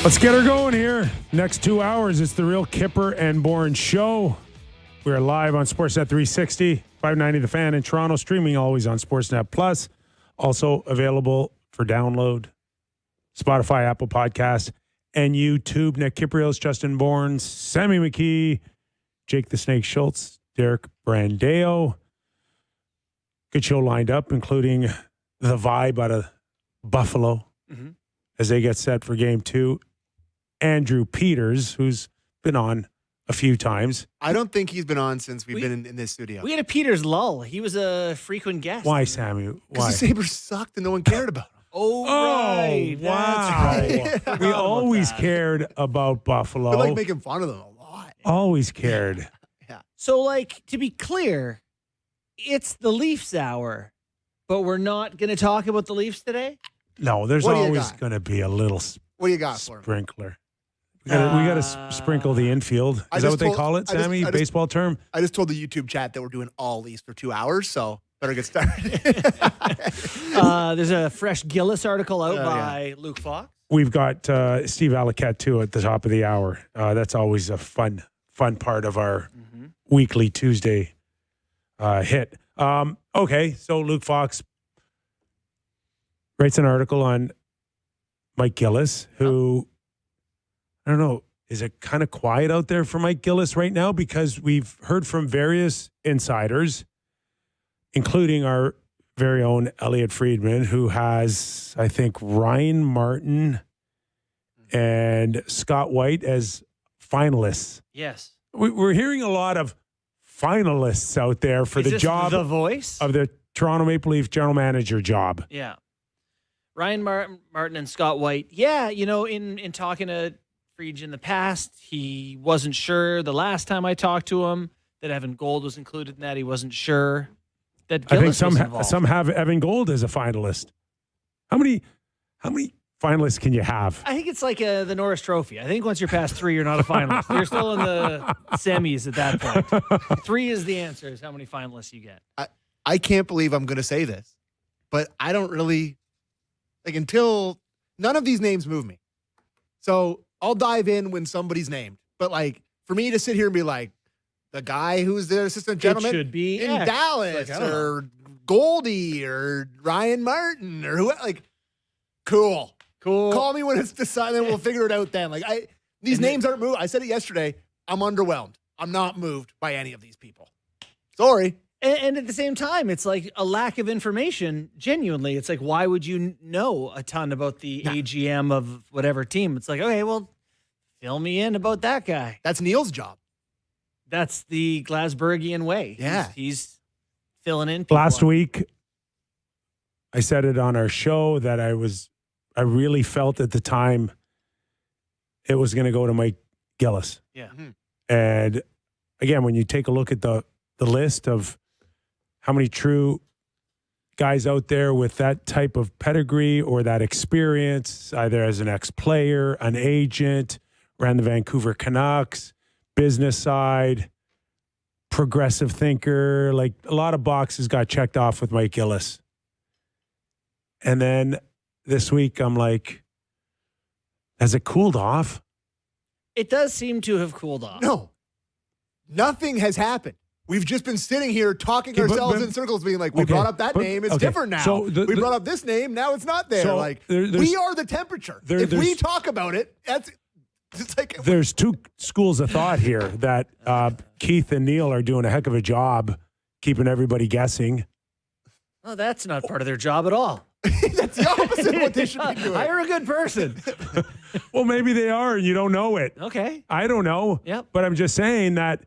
Let's get her going here. Next 2 hours, it's the real Kyper and Bourne show. We're live on Sportsnet 360, 590 The Fan in Toronto, streaming always on Sportsnet Plus. Also available for download, Spotify, Apple Podcasts, and YouTube. Nick Kypreos, Justin Bourne, Sammy McKee, Jake the Snake Schultz, Derek Brandeo. Good show lined up, including the vibe out of Buffalo as they get set for Game 2. Andrew Peters, who's been on a few times. I don't think he's been on since we've been in this studio. We had a Peters lull. He was a frequent guest. Why, Sammy? Why? Because the Sabres sucked and no one cared about him. Right. Wow. That's right. We always cared about Buffalo. We're like making fun of them a lot. Always cared. Yeah. So, like, to be clear, it's the Leafs hour, but we're not going to talk about the Leafs today? No, there's What do you always got? going to be a little What do you got for him? sprinkler. We got to sprinkle the infield. I Is that just what they call it, I just- Sammy? I just- Baseball term? I just told the YouTube chat that we're doing all these for 2 hours, so better get started. There's a fresh Gillis article out Oh, by Luke Fox. We've got Steve Valiquette, too, at the top of the hour. That's always a fun part of our weekly Tuesday hit. Okay, so Luke Fox writes an article on Mike Gillis, who, I don't know, is it kind of quiet out there for Mike Gillis right now? Because we've heard from various insiders, including our very own Elliot Friedman, who has, I think, Ryan Martin and Scott White as finalists. Yes. We're hearing a lot of finalists out there for Is the this job The Voice? of the Toronto Maple Leaf general manager job. Yeah. Ryan Martin and Scott White. Yeah, you know, in talking to Friedge in the past, he wasn't sure the last time I talked to him that Evan Gold was included in that. He wasn't sure that I Gillis think was involved. some have Evan Gold as a finalist. How many finalists can you have? I think it's like the Norris Trophy. I think once you're past 3, you're not a finalist. You're still in the semis at that point. 3 is the answer, is how many finalists you get. I can't believe I'm going to say this, but I don't really, like, until none of these names move me. So I'll dive in when somebody's named. But, like, for me to sit here and be like, the guy who's the assistant gentleman should be in X. Dallas, Like, I don't know. or Goldie, or Ryan Martin, or who, like, cool. Call me when it's decided, and we'll figure it out then. Like, these names aren't moved. I said it yesterday. I'm underwhelmed. I'm not moved by any of these people. Sorry. And at the same time, it's like a lack of information. Genuinely, it's like, why would you know a ton about the AGM of whatever team? It's like, okay, well, fill me in about that guy. That's Neil's job. That's the Glasbergian way. Yeah. He's filling in people. Last week, I said it on our show that I really felt at the time it was going to go to Mike Gillis. Yeah. And again, when you take a look at the list of how many true guys out there with that type of pedigree or that experience, either as an ex-player, an agent, ran the Vancouver Canucks, business side, progressive thinker, like a lot of boxes got checked off with Mike Gillis. And then this week, I'm like, has it cooled off? It does seem to have cooled off. No. Nothing has happened. We've just been sitting here talking Okay, ourselves in circles, being like, we brought up that name. It's different now. So we brought up this name. Now it's not there. So like, there's- we are the temperature. If we talk about it, it's like, There's two schools of thought here that Keith and Neil are doing a heck of a job keeping everybody guessing. Oh, that's not part of their job at all. that's the opposite of what they should be doing. Hire a good person. Well, maybe they are and you don't know it. Okay. I don't know. Yep. But I'm just saying that,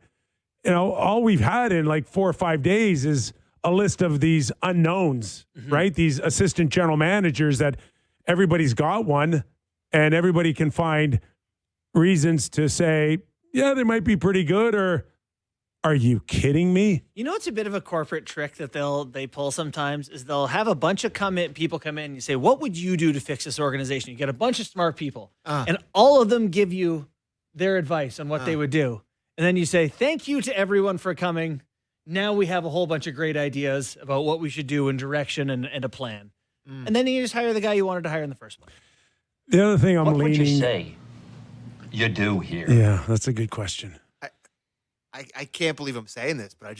you know, all we've had in like 4 or 5 days is a list of these unknowns, right? These assistant general managers that everybody's got one and everybody can find reasons to say, yeah, they might be pretty good, or are you kidding me? You know, it's a bit of a corporate trick that they pull sometimes is they'll have a bunch of people come in and you say, what would you do to fix this organization? You get a bunch of smart people and all of them give you their advice on what they would do. And then you say, thank you to everyone for coming. Now we have a whole bunch of great ideas about what we should do in direction and a plan. And then you just hire the guy you wanted to hire in the first place. The other thing I'm What would you leaning say you do here? Yeah, that's a good question. I can't believe I'm saying this, but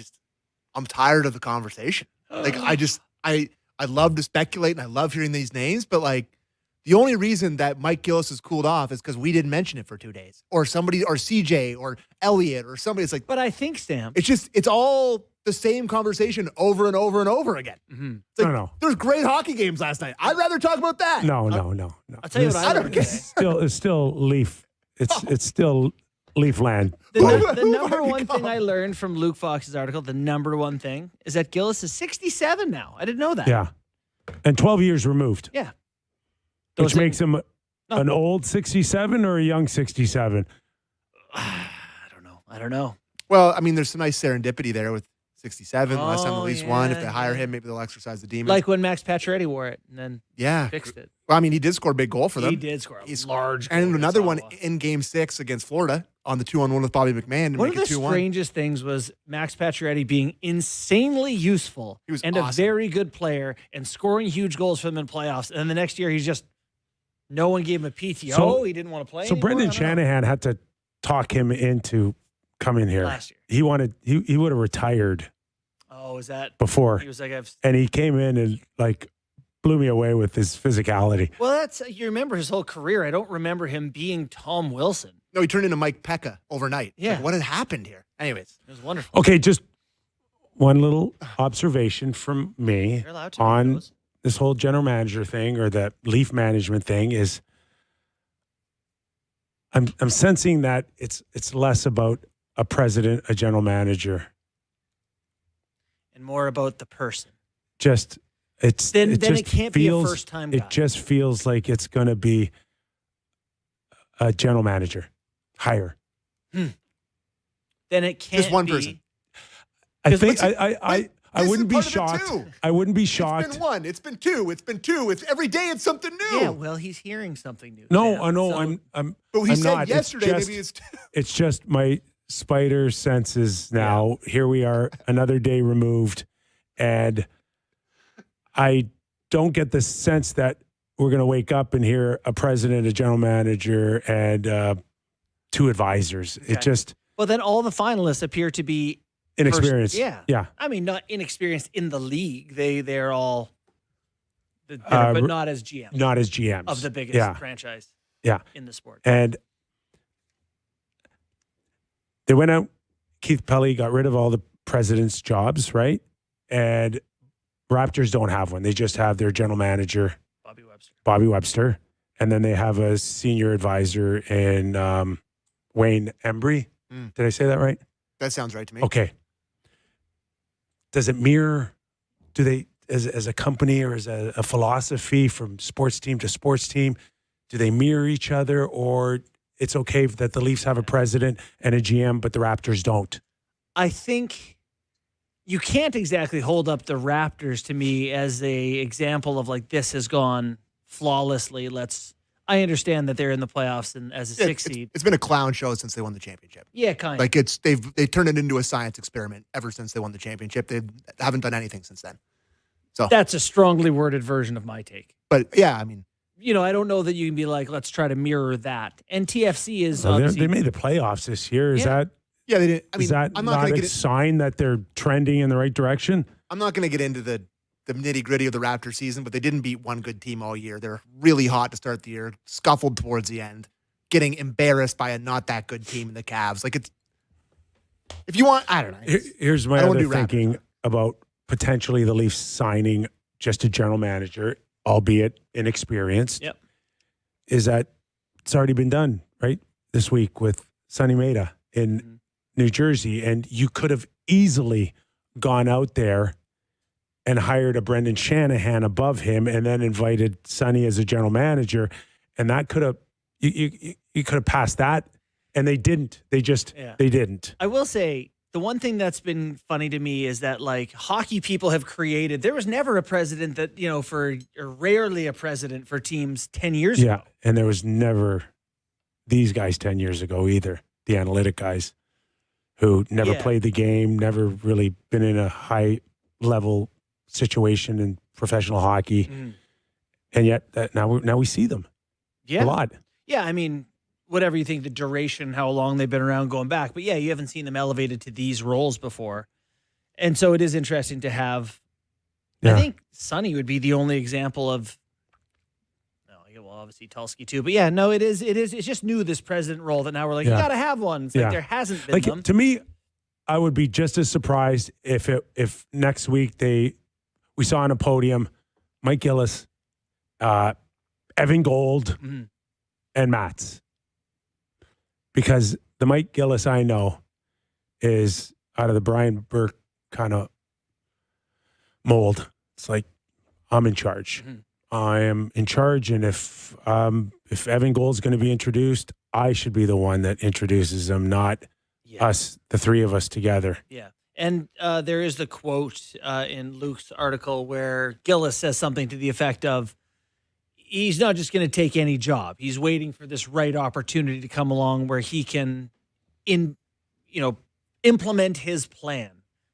I'm tired of the conversation. Like, I love to speculate and I love hearing these names, but like, the only reason that Mike Gillis has cooled off is because we didn't mention it for 2 days, or somebody, or CJ, or Elliott, or somebody. It's like, But I think, Sam, it's all the same conversation over and over and over again. Mm-hmm. It's like, No. There's great hockey games last night. I'd rather talk about that. No. I'll tell you what I don't learned get today. It's still Leaf. It's still Leaf land. The Who number have I one thing become? I learned from Luke Fox's article, the number one thing, is that Gillis is 67 now. I didn't know that. Yeah. And 12 years removed, Yeah. which Those makes him an old 67 or a young 67. I don't know. Well, I mean, there's some nice serendipity there with 67. Last time the Oh, Leafs won. If yeah, they hire yeah. him, maybe they'll exercise the demons. Like when Max Pacioretty wore it and then yeah. fixed it. Well, I mean, he did score a big goal for them. He did score a He's large goal And against another one Ottawa. in Game 6 against Florida on the 2-on-1 with Bobby McMahon to One make of it the 2-1. strangest things was Max Pacioretty being insanely useful He was and awesome. a very good player and scoring huge goals for them in playoffs. And then the next year, he's just no one gave him a PTO. So- he didn't want to play. So anymore. Brendan I don't know. Shanahan had to talk him into coming here. Last year. He would have retired Oh, is that? before. He was like, And he came in and like blew me away with his physicality. well, that's you remember his whole career. I don't remember him being Tom Wilson. No, he turned into Mike Pekka overnight. It's Yeah. like, what had happened here? Anyways. It was wonderful. Okay, just one little observation from me You're allowed to on make those. this whole general manager thing or the Leaf management thing is I'm sensing that it's less about a president, a general manager. And more about the person. Just Then it just it can't feels, be a first-time guy. It just feels like it's going to be a general manager hire. Then it can't Just one be. person. I Because think what's- I This wouldn't is be part of it shocked. too. I wouldn't be It's shocked. been 1. It's been 2. It's been 2. It's every day it's something new. Yeah, well, he's hearing something new. No, Sam. I know. So- I'm. But he I'm said not. yesterday It's just, maybe it's It's just my spider senses now. Here we are, another day removed, and I don't get the sense that we're going to wake up and hear a president, a general manager, and 2 advisors. It Okay. just Well, then all the finalists appear to be inexperienced. Yeah. Yeah. I mean, not inexperienced in the league. They're all, but not as GM Not as GMs. of the biggest Yeah. franchise. Yeah. In the sport. And they went out. Keith Pelly got rid of all the president's jobs, right? And Raptors don't have one. They just have their general manager, Bobby Webster. And then they have a senior advisor in Wayne Embry. Did I say that right? That sounds right to me. Okay. Does it mirror, do they, as a company or as a philosophy from sports team to sports team, do they mirror each other, or it's okay that the Leafs have a president and a GM, but the Raptors don't? I think you can't exactly hold up the Raptors to me as a example of like, this has gone flawlessly. I understand that they're in the playoffs and as a Yeah, 6 seed. it's been a clown show since they won the championship. Yeah, kind of. Like they turned it into a science experiment ever since they won the championship. They haven't done anything since then. So That's a strongly worded version of my take. but yeah, I mean, I don't know that you can be like, let's try to mirror that. And TFC is So obviously they made the playoffs this year. Is Yeah. that yeah, they didn't. I mean, is that I'm not not going to a get sign that they're trending in the right direction? I'm not going to get into the nitty gritty of the Raptor season, but they didn't beat one good team all year. They're really hot to start the year, scuffled towards the end, getting embarrassed by a not that good team in the Cavs. Like it's, if you want, I don't know. Here's my I don't wanna other do Raptors. thinking about potentially the Leafs signing just a general manager, albeit inexperienced. Yep. Is that it's already been done, right? This week with Sonny Mehta in New Jersey. And you could have easily gone out there and hired a Brendan Shanahan above him and then invited Sonny as a general manager. And that could have, you could have passed that. And they didn't. They didn't. I will say the one thing that's been funny to me is that like hockey people have created, there was never a president that, or rarely a president for teams 10 years Yeah. ago. And there was never these guys 10 years ago either, the analytic guys who never Yeah. played the game, never really been in a high level situation in professional hockey. And yet now we see them Yeah. a lot. Yeah. I mean, whatever you think the duration, how long they've been around going back. But yeah, you haven't seen them elevated to these roles before. And so it is interesting to have. I think Sonny would be the only example of. No, well, obviously Tulsky too, but yeah, no, it is. It's just new, this president role, that now we're like, you got to have one. It's like there hasn't been them. To me, I would be just as surprised if next week we saw on a podium Mike Gillis, Evan Gold, and Mats, because the Mike Gillis I know is out of the Brian Burke kind of mold. It's like, I'm in charge. I am in charge, and if Evan Gold's going to be introduced, I should be the one that introduces him, not us, the three of us together. Yeah. And there is the quote in Luke's article where Gillis says something to the effect of, he's not just going to take any job. He's waiting for this right opportunity to come along where he can implement his plan.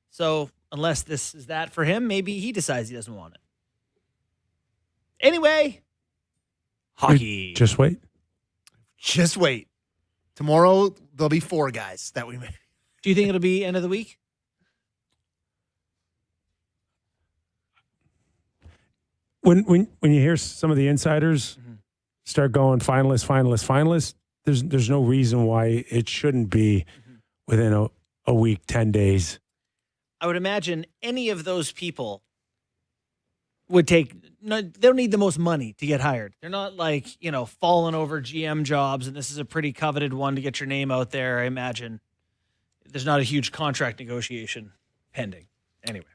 So unless this is that for him, maybe he decides he doesn't want it. Anyway, hockey. Just wait. Just wait. Tomorrow, there'll be 4 guys that we made. Do you think it'll be end of the week? When you hear some of the insiders start going finalists, there's no reason why it shouldn't be within a week, 10 days. I would imagine any of those people would they don't need the most money to get hired. They're not like, falling over GM jobs, and this is a pretty coveted one to get your name out there. I imagine there's not a huge contract negotiation pending. Anyway.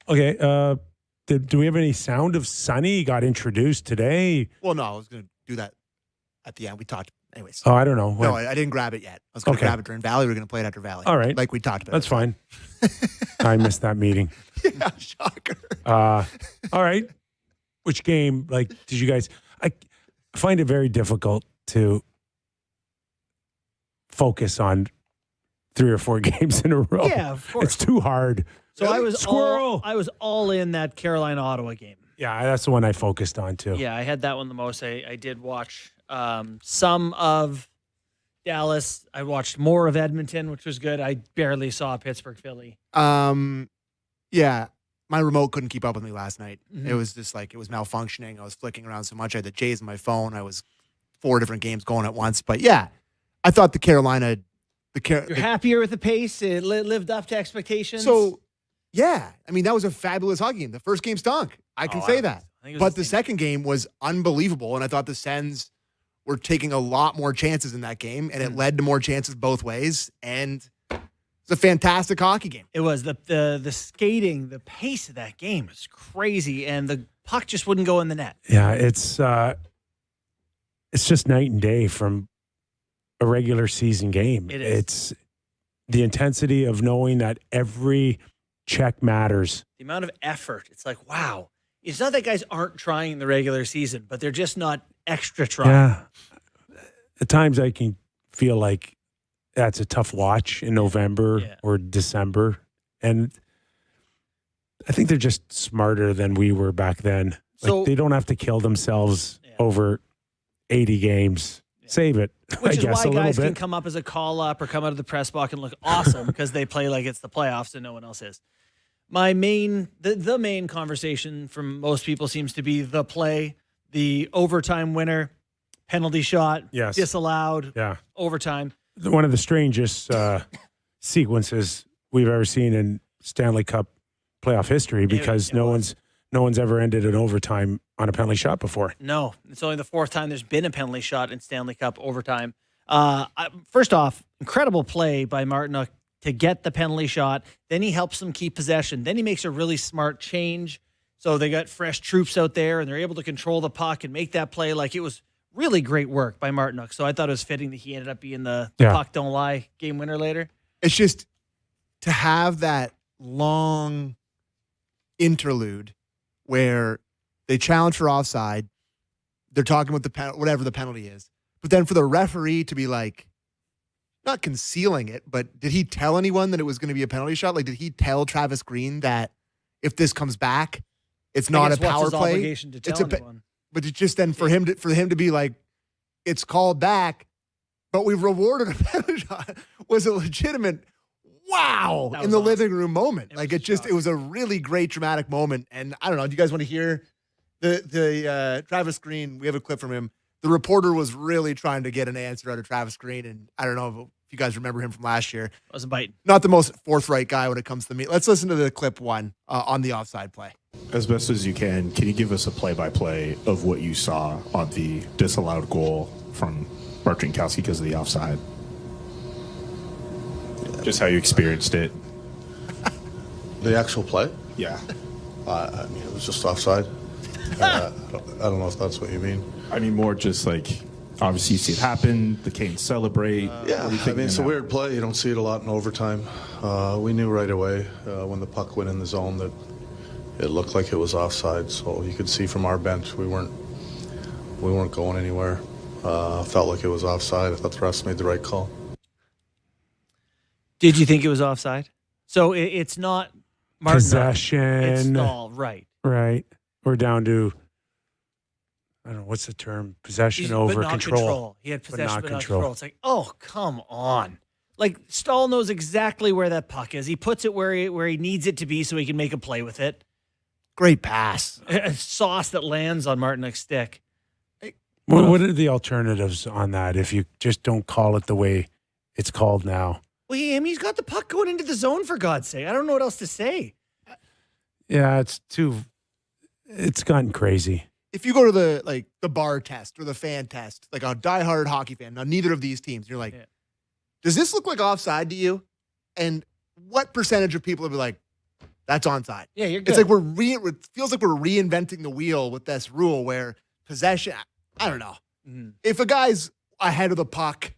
Okay. Do we have any sound of Sonny? He got introduced today. Well, no, I was going to do that at the end. We talked. Anyways. Oh, I don't know. No, I didn't grab it yet. I was going to grab it during Valley. We were going to play it after Valley. All right. Like we talked about. That's fine. I missed that meeting. Yeah, shocker. All right. Which game, did you guys... I find it very difficult to focus on 3 or 4 games in a row. Yeah, of course. It's too hard. So really? I was all in that Carolina-Ottawa game. Yeah, that's the one I focused on, too. Yeah, I had that one the most. I did watch some of Dallas. I watched more of Edmonton, which was good. I barely saw Pittsburgh-Philly. Yeah, my remote couldn't keep up with me last night. It was just it was malfunctioning. I was flicking around so much. I had the Jays on my phone. I was 4 different games going at once. But yeah, I thought the Carolina... You're happier with the pace? It lived up to expectations? So, yeah. I mean, that was a fabulous hockey game. The first game stunk. I can say that. But the second game was unbelievable, and I thought the Sens were taking a lot more chances in that game, and it led to more chances both ways, and it's a fantastic hockey game. It was. The skating, the pace of that game was crazy, and the puck just wouldn't go in the net. Yeah, it's just night and day from a regular season game. It is. It's the intensity of knowing that every check matters. The amount of effort. It's like, wow. It's not that guys aren't trying in the regular season, but they're just not extra trying. Yeah. At times I can feel like that's a tough watch in November or December. And I think they're just smarter than we were back then. So, they don't have to kill themselves over 80 games. Save it. Which is why guys can come up as a call-up or come out of the press box and look awesome because they play like it's the playoffs and no one else is. The main conversation from most people seems to be the play, the overtime winner, penalty shot, disallowed, overtime. One of the strangest sequences we've ever seen in Stanley Cup playoff history because no one's ever ended an overtime on a penalty shot before. No, it's only the 4th time there's been a penalty shot in Stanley Cup overtime. First off, incredible play by Martinook to get the penalty shot. Then he helps them keep possession. Then he makes a really smart change. So they got fresh troops out there, and they're able to control the puck and make that play. It was really great work by Martinook. So I thought it was fitting that he ended up being the puck don't lie game winner later. It's just to have that long interlude where they challenge for offside. They're talking about whatever the penalty is. But then for the referee to be not concealing it, but did he tell anyone that it was going to be a penalty shot? Did he tell Travis Green that if this comes back, it's not a power play? Obligation to tell anyone. But it's just then for him to be it's called back, but we've rewarded a penalty shot, was a legitimate wow in the living room moment. It was a really great dramatic moment. And I don't know, do you guys want to hear the Travis Green? We have a clip from him. The reporter was really trying to get an answer out of Travis Green, and I don't know if you guys remember him from last year. Wasn't biting. Not the most forthright guy when it comes to me. Let's listen to the clip one on the offside play. As best as you can you give us a play-by-play of what you saw on the disallowed goal from Bartwinkowski because of the offside? Just how you experienced it. The actual play? Yeah. I mean, it was just offside. I don't know if that's what you mean. I mean, more just like, obviously you see it happen, the Canes celebrate. Yeah, I mean, it's a weird play. You don't see it a lot in overtime. We knew right away when the puck went in the zone that it looked like it was offside. So you could see from our bench we weren't going anywhere. Felt like it was offside. I thought the refs made the right call. Did you think it was offside? So it's not Martin. Possession. It's Stahl, right. Right. We're down to, I don't know, what's the term? Possession over but not control. He had possession, but not control. It's like, oh, come on. Like, Stahl knows exactly where that puck is. He puts it where he needs it to be so he can make a play with it. Great pass. A sauce that lands on Martinek's stick. What are the alternatives on that if you just don't call it the way it's called now? Well, he's got the puck going into the zone, for God's sake. I don't know what else to say. Yeah, it's gotten crazy. If you go to the bar test or the fan test, like a diehard hockey fan, now neither of these teams, you're like, does this look like offside to you? And what percentage of people will be like, that's onside? Yeah, you're good. It's like it feels like we're reinventing the wheel with this rule where possession, I don't know. Mm-hmm. If a guy's ahead of the puck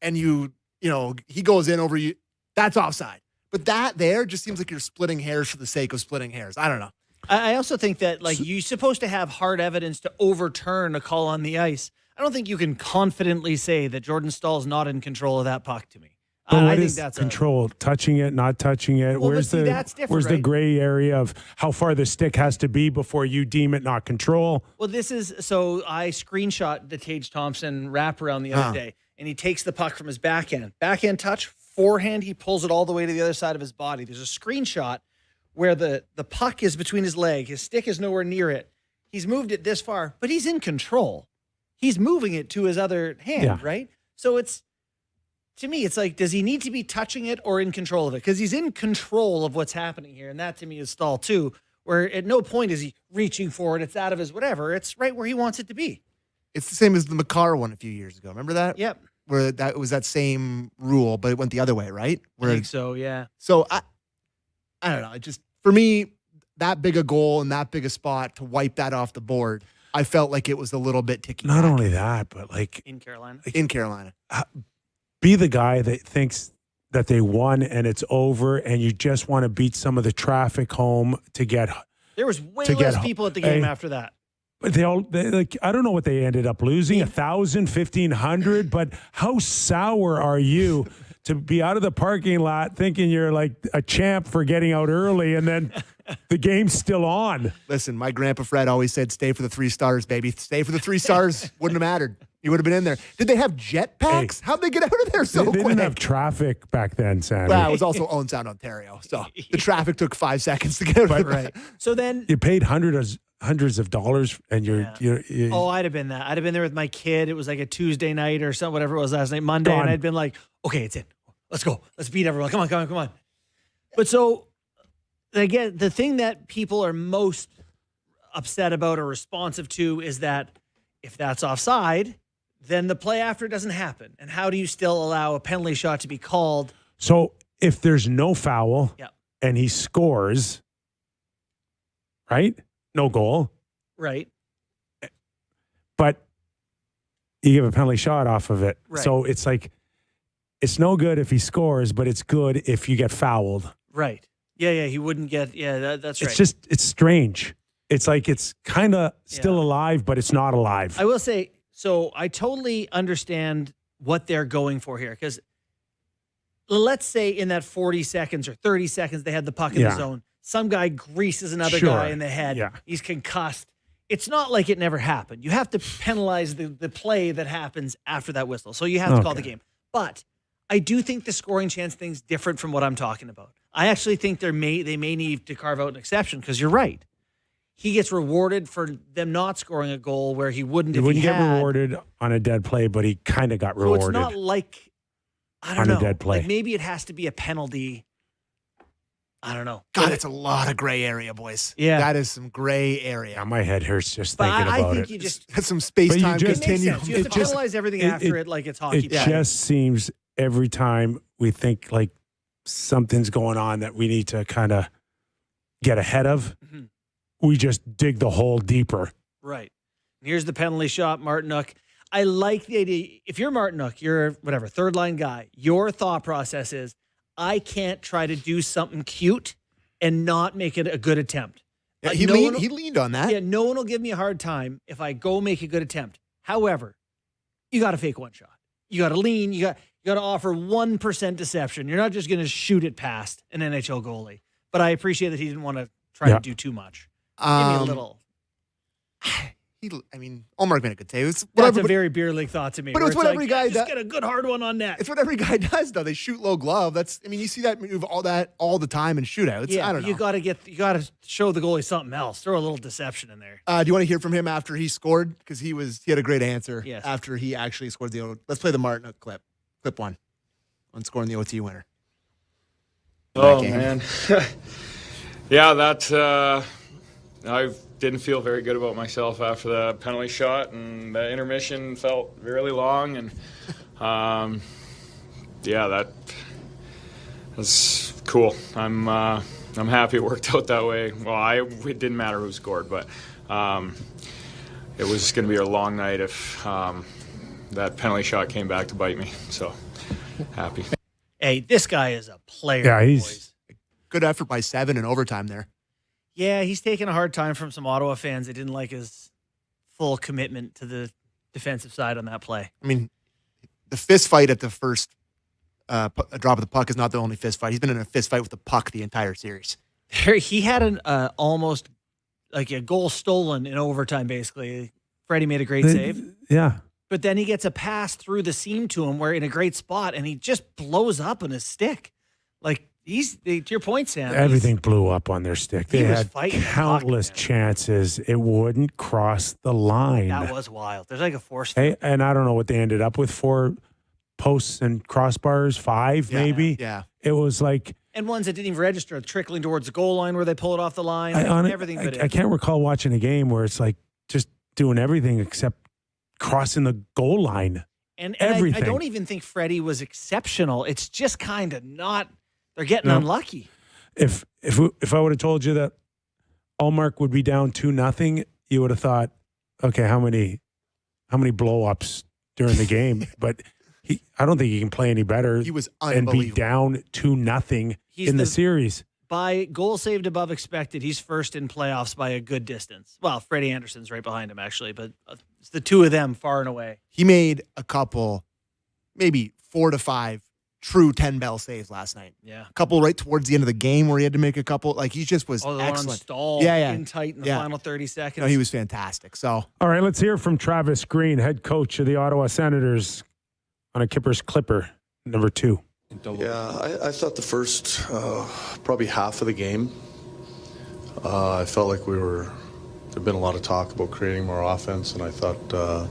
and he goes in over you, that's offside. But that there just seems like you're splitting hairs for the sake of splitting hairs. I don't know. I also think that you're supposed to have hard evidence to overturn a call on the ice. I don't think you can confidently say that Jordan Stahl's not in control of that puck to me. I think that's control. Touching it, not touching it. Well, that's different, where's the gray area of how far the stick has to be before you deem it not control? Well, so I screenshot the Tage Thompson wraparound the other day, and he takes the puck from his backhand touch, forehand. He pulls it all the way to the other side of his body. There's a screenshot where the puck is between his leg. His stick is nowhere near it. He's moved it this far, but he's in control. He's moving it to his other hand, right? So to me, it's like, does he need to be touching it or in control of it? Because he's in control of what's happening here. And that to me is Stahl too, where at no point is he reaching for it. It's out of his whatever. It's right where he wants it to be. It's the same as the McCarr one a few years ago. Remember that? Yep. Where that was that same rule, but it went the other way, right? I think so, yeah. So I don't know. It just, for me, that big a goal and that big a spot to wipe that off the board, I felt like it was a little bit ticky. Not only that, but in Carolina. In Carolina. Be the guy that thinks that they won and it's over and you just want to beat some of the traffic home to get. There was way less people at the game after that. But I don't know what they ended up losing, 1,000, 1,500, but how sour are you to be out of the parking lot thinking you're like a champ for getting out early and then the game's still on? Listen, my grandpa Fred always said, stay for the 3 stars, baby. Stay for the 3 stars. Wouldn't have mattered. You would have been in there. Did they have jet packs? How'd they get out of there so quick? They didn't have traffic back then, Sammy. Well, it was also Owen Sound, Ontario. So the traffic took 5 seconds to get out of there. So then you paid hundreds of dollars and you're I'd have been that. I'd have been there with my kid. It was like a Tuesday night or something, whatever it was last night, Monday. And I'd been like, okay, it's in. Let's go. Let's beat everyone. Come on. But so, again, the thing that people are most upset about or responsive to is that if that's offside, then the play after doesn't happen. And how do you still allow a penalty shot to be called? So if there's no foul and he scores, right? No goal. Right. But you give a penalty shot off of it. Right. So it's like, it's no good if he scores, but it's good if you get fouled. Right. Yeah, he wouldn't get, that's right. It's strange. It's like it's kind of still alive, but it's not alive. I will say, so I totally understand what they're going for here. Because let's say in that 40 seconds or 30 seconds they had the puck in the zone. Some guy greases another guy in the head. Yeah. He's concussed. it's not like it never happened. You have to penalize the play that happens after that whistle. So you have to call the game. But I do think the scoring chance thing's different from what I'm talking about. I actually think they may need to carve out an exception because you're right. He gets rewarded for them not scoring a goal where he wouldn't if he get rewarded on a dead play, but he kind of got rewarded. So it's not like, I don't know. On a dead play. Like maybe it has to be a penalty. I don't know. God, it's a lot of gray area, boys. Yeah. That is some gray area. Yeah, my head hurts just But thinking about it. I think you just That's some space-time But you just- continuum. you have to penalize everything after it like it's hockey. It just seems every time we think like something's going on that we need to kind of get ahead of, we just dig the hole deeper. Right. And here's the penalty shot, Martinook. I like the idea. If you're Martinook, you're whatever, third line guy, your thought process is, I can't try to do something cute and not make it a good attempt. Yeah, he leaned on that. Yeah, no one will give me a hard time if I go make a good attempt. However, you got to fake one shot. You got to lean. You got to offer 1% deception. You're not just going to shoot it past an NHL goalie. But I appreciate that he didn't want to try to do too much. Give me a little. Ullmark made a good save. That's a very beer league thought to me. But it's what every guy just does. Get a good hard one on net. It's what every guy does, though. They shoot low glove. You see that move all the time in shootouts. Yeah, I don't know. you got to show the goalie something else. Throw a little deception in there. Do you want to hear from him after he scored? Because he had a great answer. Yes. After he actually scored let's play the Martinook clip. Clip one on scoring the OT winner. Oh man, yeah, I didn't feel very good about myself after the penalty shot, and the intermission felt really long, and that was cool. I'm happy it worked out that way. Well, it didn't matter who scored, but it was going to be a long night if that penalty shot came back to bite me. So happy. Hey, this guy is a player. Yeah, he's boys. Good effort by 7 in overtime there. Yeah, he's taking a hard time from some Ottawa fans. They didn't like his full commitment to the defensive side on that play. I mean, the fist fight at the first drop of the puck is not the only fist fight. He's been in a fist fight with the puck the entire series. He had an almost like a goal stolen in overtime, basically. Freddie made a great save. Yeah. But then he gets a pass through the seam to him where in a great spot, and he just blows up on his stick. Like, to your point, Sam. Everything blew up on their stick. They was had fighting the countless puck, man. chances. It wouldn't cross the line. That was wild. There's like a force. Hey, and I don't know what they ended up with, 4 posts and crossbars, 5 maybe. Yeah. It was like... And ones that didn't even register, trickling towards the goal line where they pull it off the line. Everything but I can't recall watching a game where it's like just doing everything except crossing the goal line. And everything. I don't even think Freddie was exceptional. It's just kind of not. They're getting unlucky. If I would have told you that Ullmark would be down 2-0, you would have thought, okay, how many blow-ups during the game? But I don't think he can play any better. He was and be unbelievable. down 2-0 in the series. By goal saved above expected, he's first in playoffs by a good distance. Well, Freddie Anderson's right behind him, actually, but it's the two of them far and away. He made a couple, maybe 4 to 5 true 10-bell saves last night. Yeah. A couple right towards the end of the game where he had to make a couple. Like, he just was The one on excellent. Stall, in tight in the final 30 seconds. No, he was fantastic. So, All right, let's hear from Travis Green, head coach of the Ottawa Senators, on a Kipper's Clipper, number 2. Yeah, I thought the first probably half of the game, I felt like there'd been a lot of talk about creating more offense, and I thought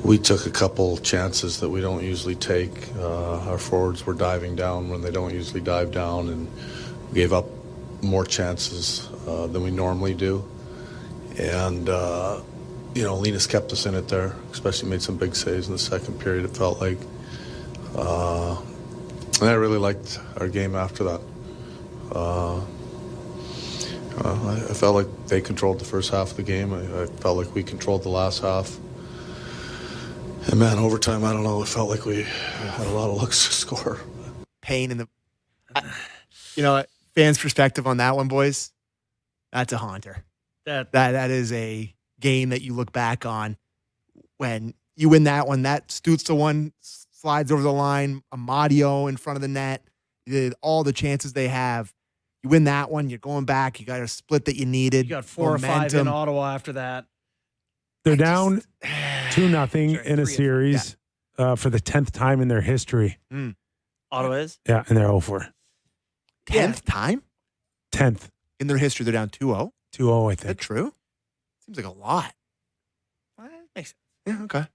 we took a couple chances that we don't usually take. Our forwards were diving down when they don't usually dive down, and we gave up more chances than we normally do. And, Linus kept us in it there, especially made some big saves in the second period, it felt like. And I really liked our game after that. I felt like they controlled the first half of the game. I felt like we controlled the last half. And, man, overtime, I don't know, it felt like we had a lot of looks to score. pain in the... fans' perspective on that one, boys, that's a haunter. That is a game that you look back on when you win that one. That Stützle one slides over the line, Amadio in front of the net, all the chances they have. You win that one, you're going back. You got a split that you needed. You got 4 or 5 in Ottawa after that. They're down 2-0 in a series for the 10th time in their history. Ottawa is? Yeah, and they're 0-4. 10th time? 10th. In their history, they're down 2-0. 2-0, I Is that think. true? Seems like a lot. Well, that makes sense. Yeah, okay.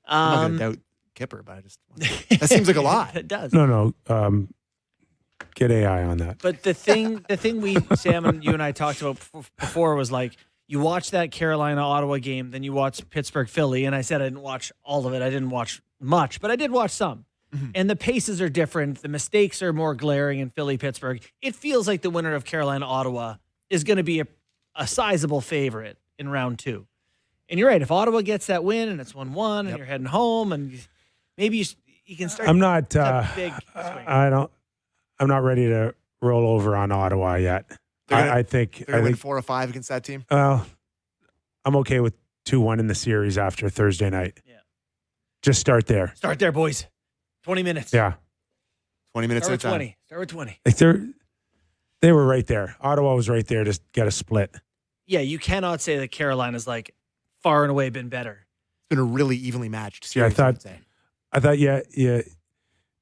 I'm not going to doubt Kyper, but I just that seems like a lot. It does. No. Get AI on that. But the thing Sam and you and I talked about before was like, you watch that Carolina-Ottawa game, then you watch Pittsburgh-Philly, and I said I didn't watch all of it. I didn't watch much, but I did watch some. Mm-hmm. And the paces are different. The mistakes are more glaring in Philly-Pittsburgh. It feels like the winner of Carolina-Ottawa is going to be a sizable favorite in round 2. And you're right. If Ottawa gets that win and it's 1-1 and you're heading home, and maybe you can start. I'm not. Big swing. I'm not ready to roll over on Ottawa yet. I think they're going to win 4 or 5 against that team. I'm okay with 2-1 in the series after Thursday night. Yeah. Just start there. Start there, boys. 20 minutes. Yeah. 20 minutes Start at with a time. 20. Start with 20. Like they were right there. Ottawa was right there to get a split. Yeah, you cannot say that Carolina's like far and away been better. It's been a really evenly matched series. I thought,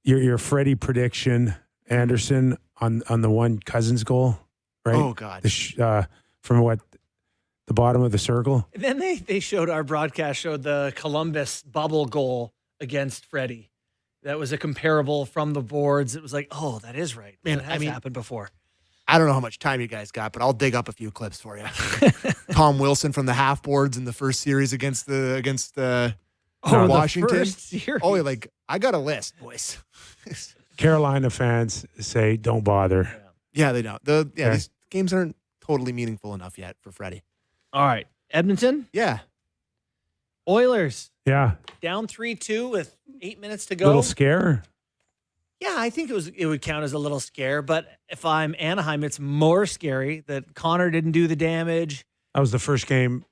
your Freddie prediction, Anderson on the one Cousins goal, right? Oh God! From the bottom of the circle. And then they showed, our broadcast showed the Columbus bubble goal against Freddie. That was a comparable from the boards. It was like, oh, that is right. Man, that has happened before. I don't know how much time you guys got, but I'll dig up a few clips for you. Tom Wilson from the half boards in the first series against Washington. The first series. Oh, like I got a list, boys. Carolina fans say don't bother. Yeah, they don't. These games aren't totally meaningful enough yet for Freddie. All right, Edmonton. Yeah, Oilers. Yeah. Down 3-2 with 8 minutes to go. Little scare. Yeah, I think it would count as a little scare. But if I'm Anaheim, it's more scary that Connor didn't do the damage. That was the first game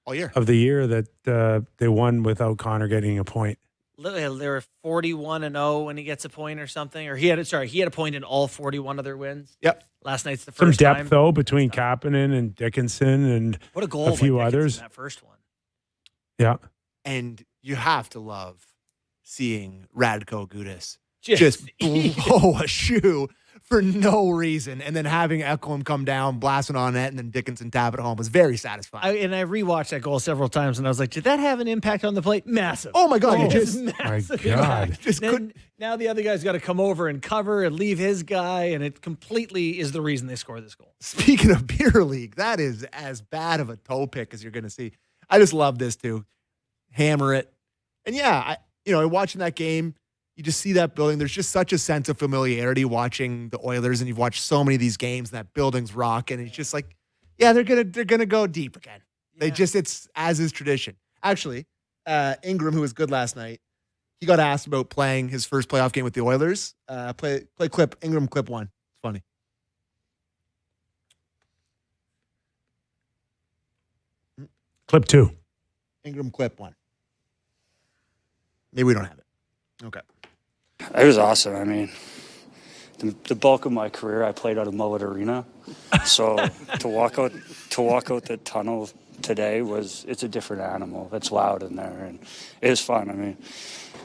all year of the year that they won without Connor getting a point. They were 41-0 when he gets a point or something. Or he had a point in all 41 of their wins. Yep. Last night's the Some first depth time. though between Kapanen and Dickinson and what a goal a few by Dickinson others. In that first one. Yeah. And you have to love seeing Radko Gudas just blow a shoe for no reason, and then having Ekholm come down, blasting on net, and then Dickinson tap it home was very satisfying. I rewatched that goal several times, and I was like, did that have an impact on the play? Massive. Oh my God! Massive. My God! Now the other guy's got to come over and cover and leave his guy, and it completely is the reason they scored this goal. Speaking of beer league, that is as bad of a toe pick as you're going to see. I just love this too. Hammer it, and watching that game. You just see that building. There's just such a sense of familiarity watching the Oilers, and you've watched so many of these games, and that building's rocking. And it's just like, yeah, they're gonna go deep again. Yeah. It's as is tradition. Actually, Ingram, who was good last night, he got asked about playing his first playoff game with the Oilers. Play clip Ingram clip 1. It's funny. Clip 2. Ingram clip 1. Maybe we don't have it. Okay. It was awesome. I mean, the bulk of my career I played out of Mullet Arena, so to walk out the tunnel today it's a different animal. It's loud in there, and it was fun. I mean,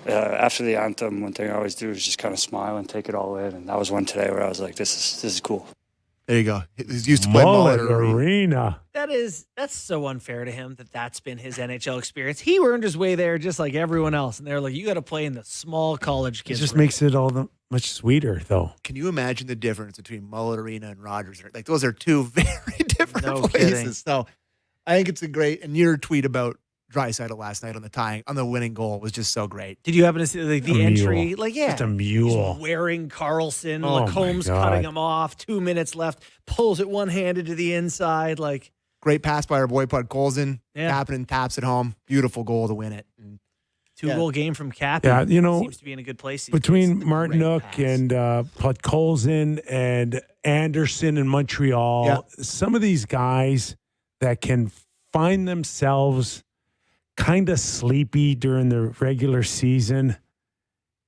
after the anthem, one thing I always do is just kind of smile and take it all in, and that was one today where I was like, this is cool. There you go. He's used to play Mullet Arena. That's so unfair to him that's been his NHL experience. He earned his way there just like everyone else, and they're like, you got to play in the small college kids. It just makes it all the much sweeter, though. Can you imagine the difference between Mullet Arena and Rogers? Like those are two very different places. Kidding. So I think it's a great. And your tweet about Draisaitl last night on the winning goal was just so great. Did you happen to see the entry? Like, yeah, just a mule. He's wearing Carlson. Oh, Lacomb's cutting him off. 2 minutes left. Pulls it one-handed to the inside. Like, great pass by our boy Pud Colson. Kapanen taps it home. Beautiful goal to win it. And 2-goal game from Cap. Yeah, seems to be in a good place. Between Martinook and Pud Colson and Anderson in Montreal, some of these guys that can find themselves kind of sleepy during the regular season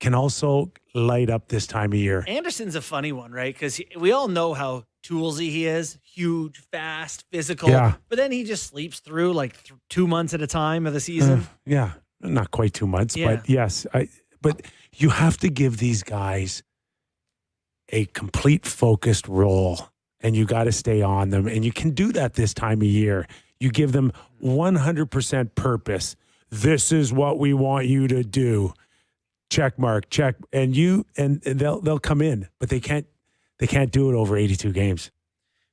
can also light up this time of year. Anderson's a funny one, right? Because we all know how toolsy he is, huge, fast, physical. Yeah. But then he just sleeps through like 2 months at a time of the season. Yeah, not quite 2 months, Yeah. but yes. But you have to give these guys a complete focused role, and you got to stay on them. And you can do that this time of year. You give them 100% purpose. This is what we want you to do. Check mark, check, and they'll come in, but they can't do it over 82 games.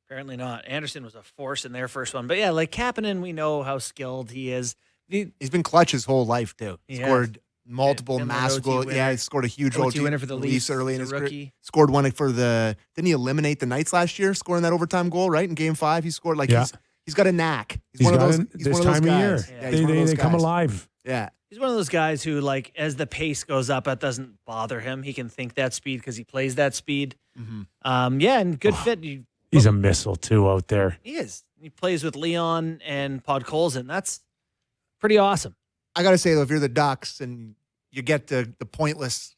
Apparently not. Anderson was a force in their first one. But yeah, like Kapanen, we know how skilled he is. He's been clutch his whole life too. He Scored multiple Finland massive OT goals. winner. Yeah, he scored a huge OT winner for the Leafs early in as his a career. rookie. Scored one for didn't he eliminate the Knights last year, scoring that overtime goal, right? In game 5, he scored he's got a knack. He's one of those guys. Yeah, he's one of those they come guys. alive. Yeah. He's one of those guys who, like, as the pace goes up, that doesn't bother him. He can think that speed because he plays that speed. And good fit. He's a missile too out there. He is. He plays with Leon and Podkolzin. That's pretty awesome. I got to say, though, if you're the Ducks and you get the pointless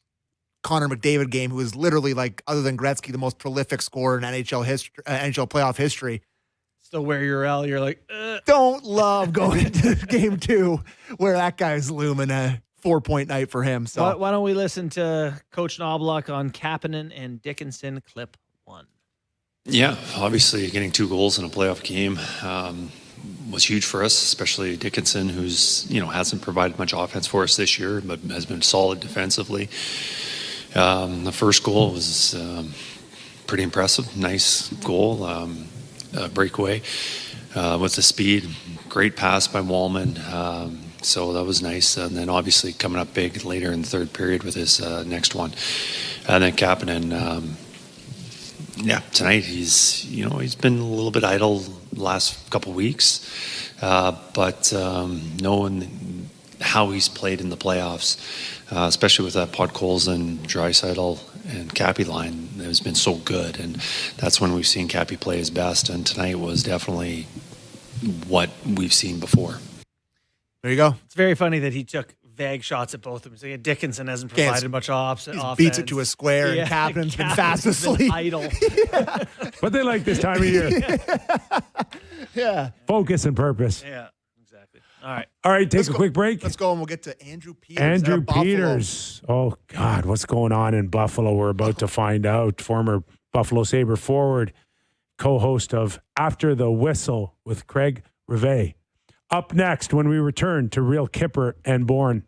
Connor McDavid game, who is literally, like, other than Gretzky, the most prolific scorer in NHL playoff history. Still wear your L. You're like, Don't love going into game 2 where that guy's looming a 4-point night for him. So why don't we listen to Coach Knobloch on Kapanen and Dickinson clip 1? Yeah, obviously getting 2 goals in a playoff game was huge for us, especially Dickinson, who's hasn't provided much offense for us this year, but has been solid defensively. The first goal was pretty impressive, nice goal, breakaway with the speed, great pass by Wallman. So that was nice. And then obviously coming up big later in the third period with his next one. And then Kapanen, tonight he's been a little bit idle the last couple weeks, but knowing how he's played in the playoffs, especially with that Podkolzin, Draisaitl, and Cappy line, it has been so good, and that's when we've seen Cappy play his best. And tonight was definitely what we've seen before. there you go. It's very funny that he took vague shots at both of them. So Dickinson hasn't provided much offense. Beats it to a square, and Kapanen's been fast asleep. Idle. But they like this time of year. Yeah. Focus and purpose. Yeah, exactly. All right. All right, take a quick break. Let's go, and we'll get to Andrew Peters. Andrew at Buffalo. Peters. Oh, God, what's going on in Buffalo? We're about to find out. Former Buffalo Sabre forward, co-host of After the Whistle with Craig Rivet. Up next when we return to Real Kyper and Bourne.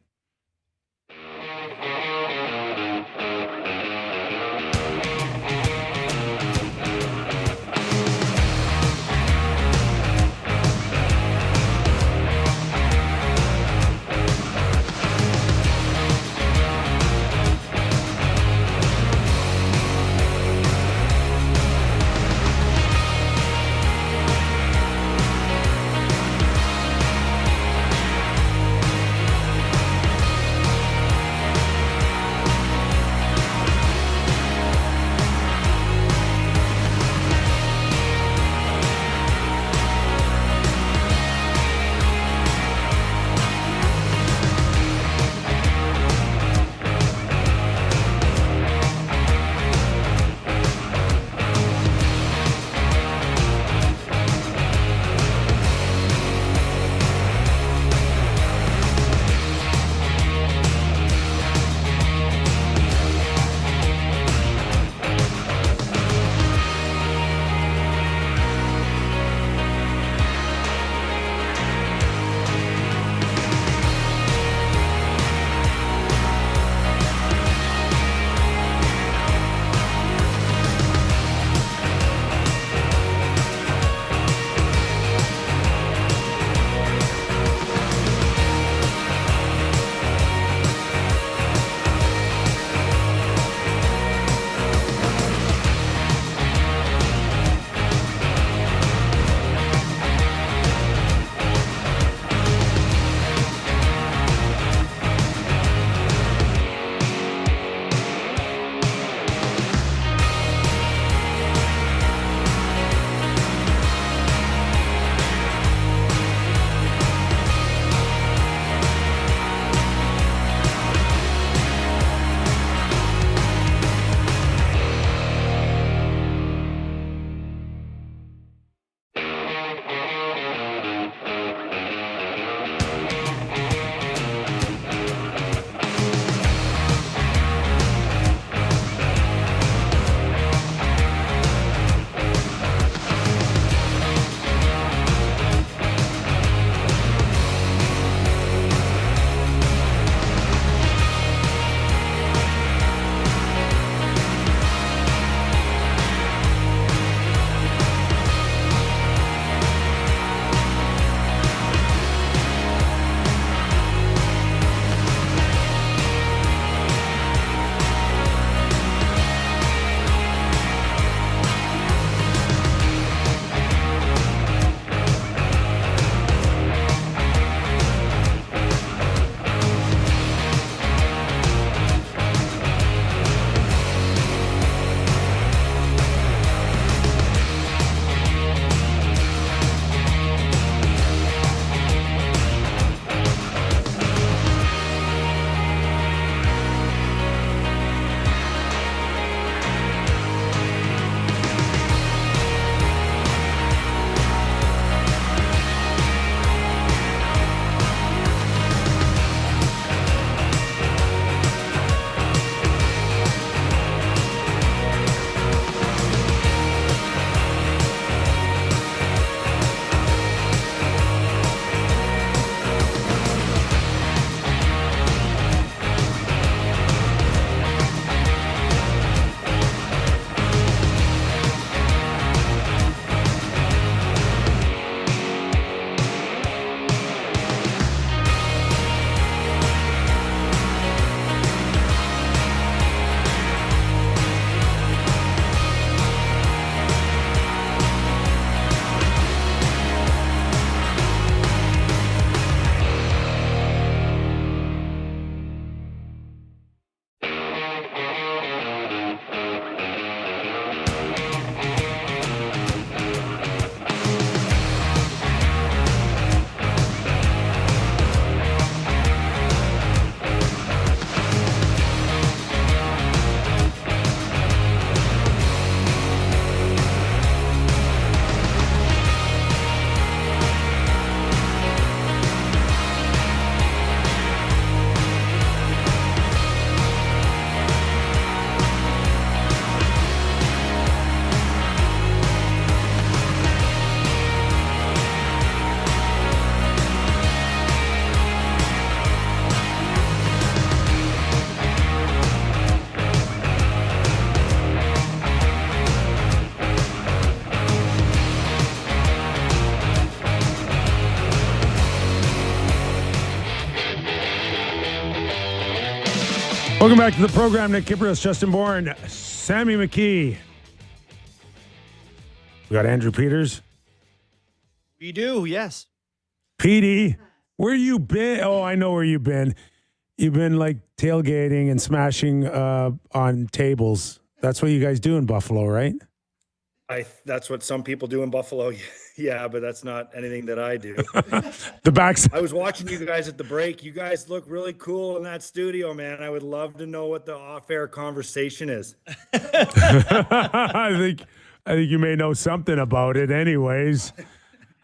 Welcome back to the program. Nick Kypreos, Justin Bourne, Sammy McKee. We got Andrew Peters. We do, yes. Petey, where you been? Oh, I know where you've been. You've been like tailgating and smashing on tables. That's what you guys do in Buffalo, right? That's what some people do in Buffalo. Yeah, but that's not anything that I do. The backs. I was watching you guys at the break. You guys look really cool in that studio, man. I would love to know what the off-air conversation is. I think you may know something about it anyways.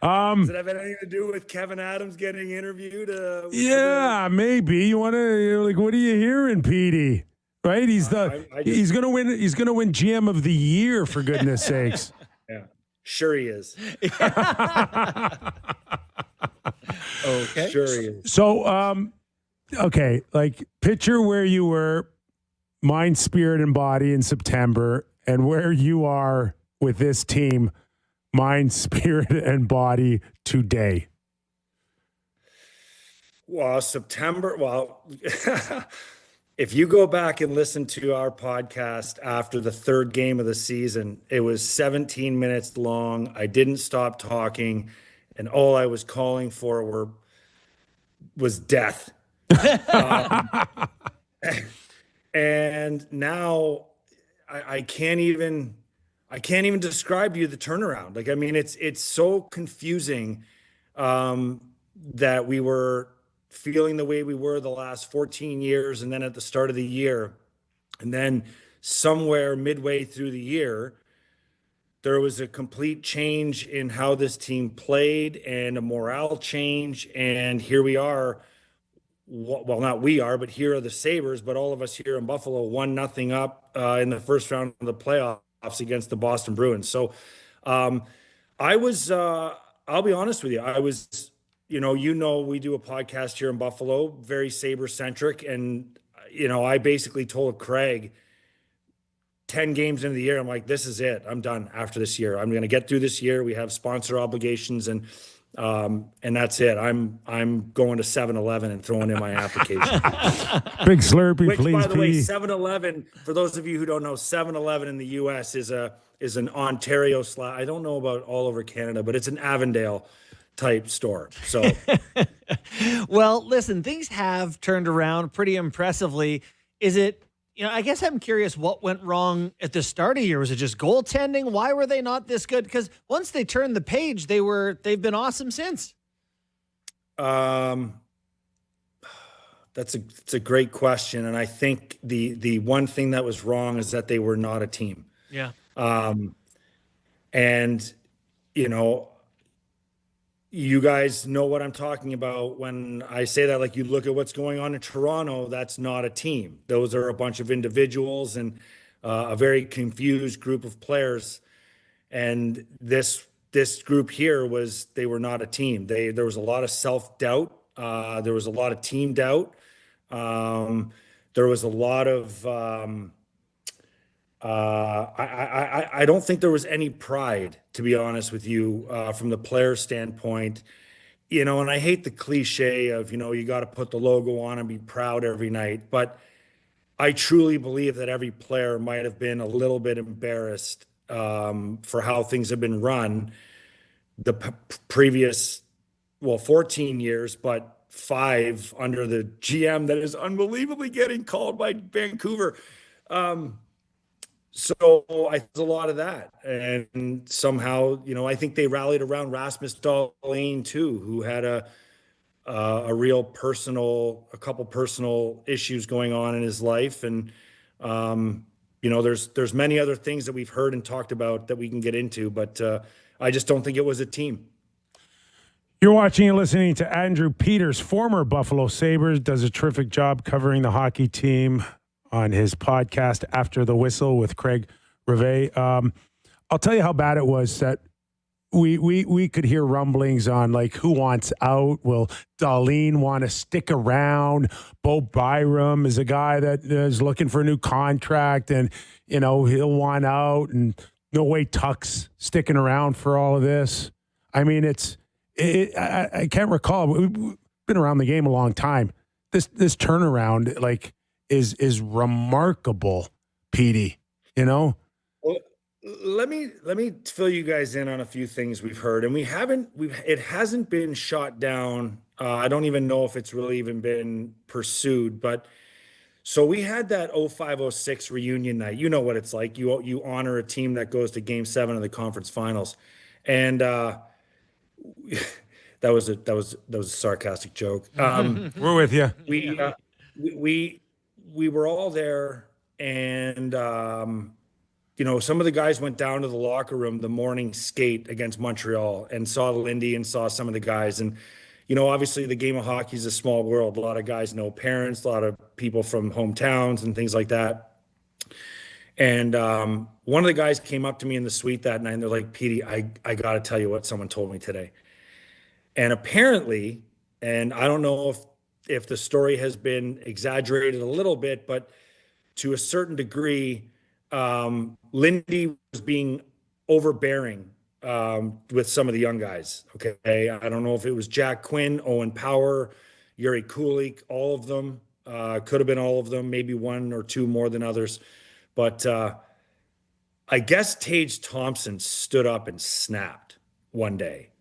Does it have anything to do with Kevin Adams getting interviewed? Yeah, maybe. You want to like, what are you hearing, Petey? Right? He's gonna win. He's gonna win GM of the year, for goodness sakes. Yeah, sure he is. Okay. Sure he is. So, okay, like picture where you were, mind, spirit, and body in September, and where you are with this team, mind, spirit, and body today. Well, September. Well. If you go back and listen to our podcast after the third game of the season, it was 17 minutes long. I didn't stop talking, and all I was calling for was death. And now I can't even describe to you the turnaround. Like, I mean, it's so confusing that we were feeling the way we were the last 14 years, and then at the start of the year, and then somewhere midway through the year, there was a complete change in how this team played and a morale change. And here we are. Well, not we are, but here are the Sabres, but all of us here in Buffalo 1-0 up in the first round of the playoffs against the Boston Bruins. So I'll be honest with you. I was, we do a podcast here in Buffalo, very Sabre-centric. And, I basically told Craig 10 games into the year, I'm like, this is it. I'm done after this year. I'm going to get through this year. We have sponsor obligations and that's it. I'm going to 7-Eleven and throwing in my application. Big Slurpee, Which, please. by the way, 7-Eleven, for those of you who don't know, 7-Eleven in the U.S. is an Ontario / I don't know about all over Canada, but it's an Avondale type store. So, Well, listen, things have turned around pretty impressively. Is it, I guess I'm curious what went wrong at the start of the year. Was it just goaltending? Why were they not this good? Because once they turned the page, they've been awesome since. That's a great question. And I think the one thing that was wrong is that they were not a team. Yeah. And, you guys know what I'm talking about when I say that. Like, you look at what's going on in Toronto, that's not a team. Those are a bunch of individuals and a very confused group of players. And this group here they were not a team. There was a lot of self-doubt. There was a lot of team doubt. There was a lot of I don't think there was any pride, to be honest with you, from the player standpoint, and I hate the cliche of, you got to put the logo on and be proud every night. But I truly believe that every player might have been a little bit embarrassed for how things have been run the previous, 14 years, but 5 under the GM that is unbelievably getting called by Vancouver. So there's a lot of that. And somehow, I think they rallied around Rasmus Dahlin too, who had a couple personal issues going on in his life. And, there's many other things that we've heard and talked about that we can get into, but I just don't think it was a team. You're watching and listening to Andrew Peters, former Buffalo Sabres, does a terrific job covering the hockey team on his podcast After the Whistle with Craig Rivet. I'll tell you how bad it was that we could hear rumblings on like who wants out. Will Dahlin want to stick around? Bo Byram is a guy that is looking for a new contract and, he'll want out, and no way Tuck's sticking around for all of this. I mean, I can't recall. We've been around the game a long time. This turnaround, like, is remarkable, Petey. You know? Well, let me fill you guys in on a few things we've heard, and it hasn't been shot down. I don't even know if it's really even been pursued, but so we had that 05-06 reunion night. You know what it's like. You honor a team that goes to Game 7 of the conference finals, and that was a sarcastic joke. We're with you. We were all there, and some of the guys went down to the locker room the morning skate against Montreal and saw Lindy and saw some of the guys. And, obviously the game of hockey is a small world. A lot of guys know parents, a lot of people from hometowns and things like that. And one of the guys came up to me in the suite that night and they're like, Petey, I got to tell you what someone told me today. And apparently, and I don't know if the story has been exaggerated a little bit, but to a certain degree, Lindy was being overbearing with some of the young guys. Okay. I don't know if it was Jack Quinn, Owen Power, Yuri Kulik, all of them. Could have been all of them, maybe one or two more than others. But I guess Tage Thompson stood up and snapped one day.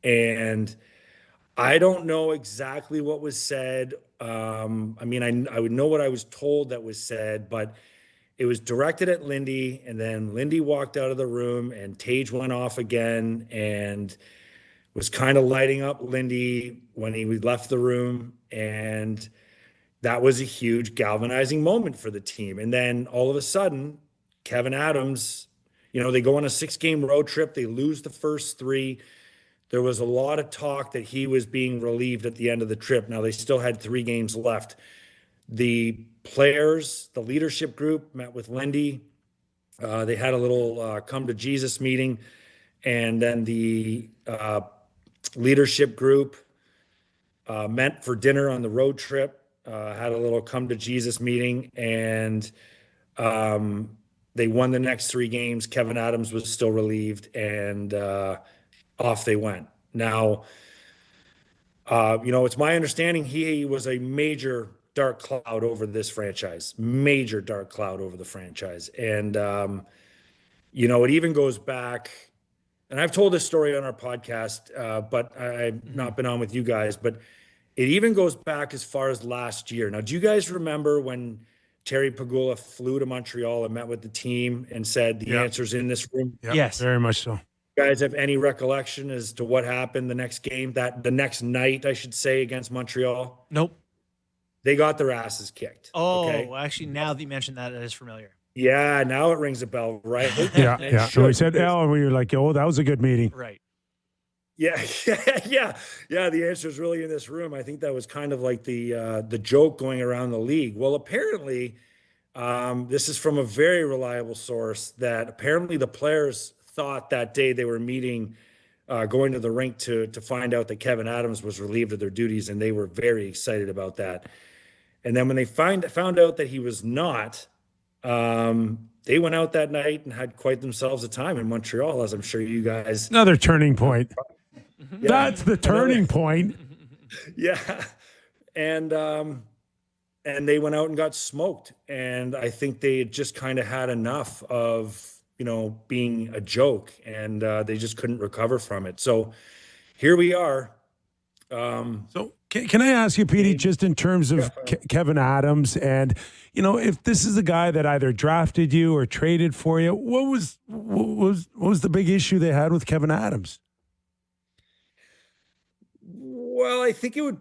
And I don't know exactly what was said. I would know what I was told that was said, but it was directed at Lindy, and then Lindy walked out of the room and Tage went off again and was kind of lighting up Lindy when he left the room. And that was a huge galvanizing moment for the team. And then all of a sudden, Kevin Adams, they go on a 6-game road trip. They lose the first 3. There was a lot of talk that he was being relieved at the end of the trip. Now, they still had 3 games left. The players, the leadership group met with Lindy. They had a little come to Jesus meeting. And then the leadership group met for dinner on the road trip, had a little come to Jesus meeting. And they won the next 3 games. Kevin Adams was still relieved, and off they went. Now, it's my understanding he was a major dark cloud over this franchise, major dark cloud over the franchise. And, it even goes back, and I've told this story on our podcast, but I've not been on with you guys, but it even goes back as far as last year. Now, do you guys remember when Terry Pagula flew to Montreal and met with the team and said the answer's in this room? Yep, yes. Very much so. You guys have any recollection as to what happened the next game, the next night, I should say, against Montreal? Nope. They got their asses kicked. Oh, okay? Actually, now that you mentioned that, it is familiar. Yeah, now it rings a bell, right? Yeah. So we said, and we were like, oh, that was a good meeting. Right. Yeah. The answer is really in this room. I think that was kind of like the joke going around the league. Well, apparently, this is from a very reliable source that apparently the players thought that day they were meeting, going to the rink to find out that Kevin Adams was relieved of their duties, and they were very excited about that. And then when they found out that he was not, they went out that night and had quite themselves a time in Montreal, as I'm sure you guys. Another turning point. Yeah, that's the turning point. Yeah. And they went out and got smoked. And I think they had just kind of had enough of, being a joke, and they just couldn't recover from it. So here we are. So can I ask you, Petey, just in terms of Kevin Adams, and if this is a guy that either drafted you or traded for you, what was the big issue they had with Kevin Adams? Well, I think it would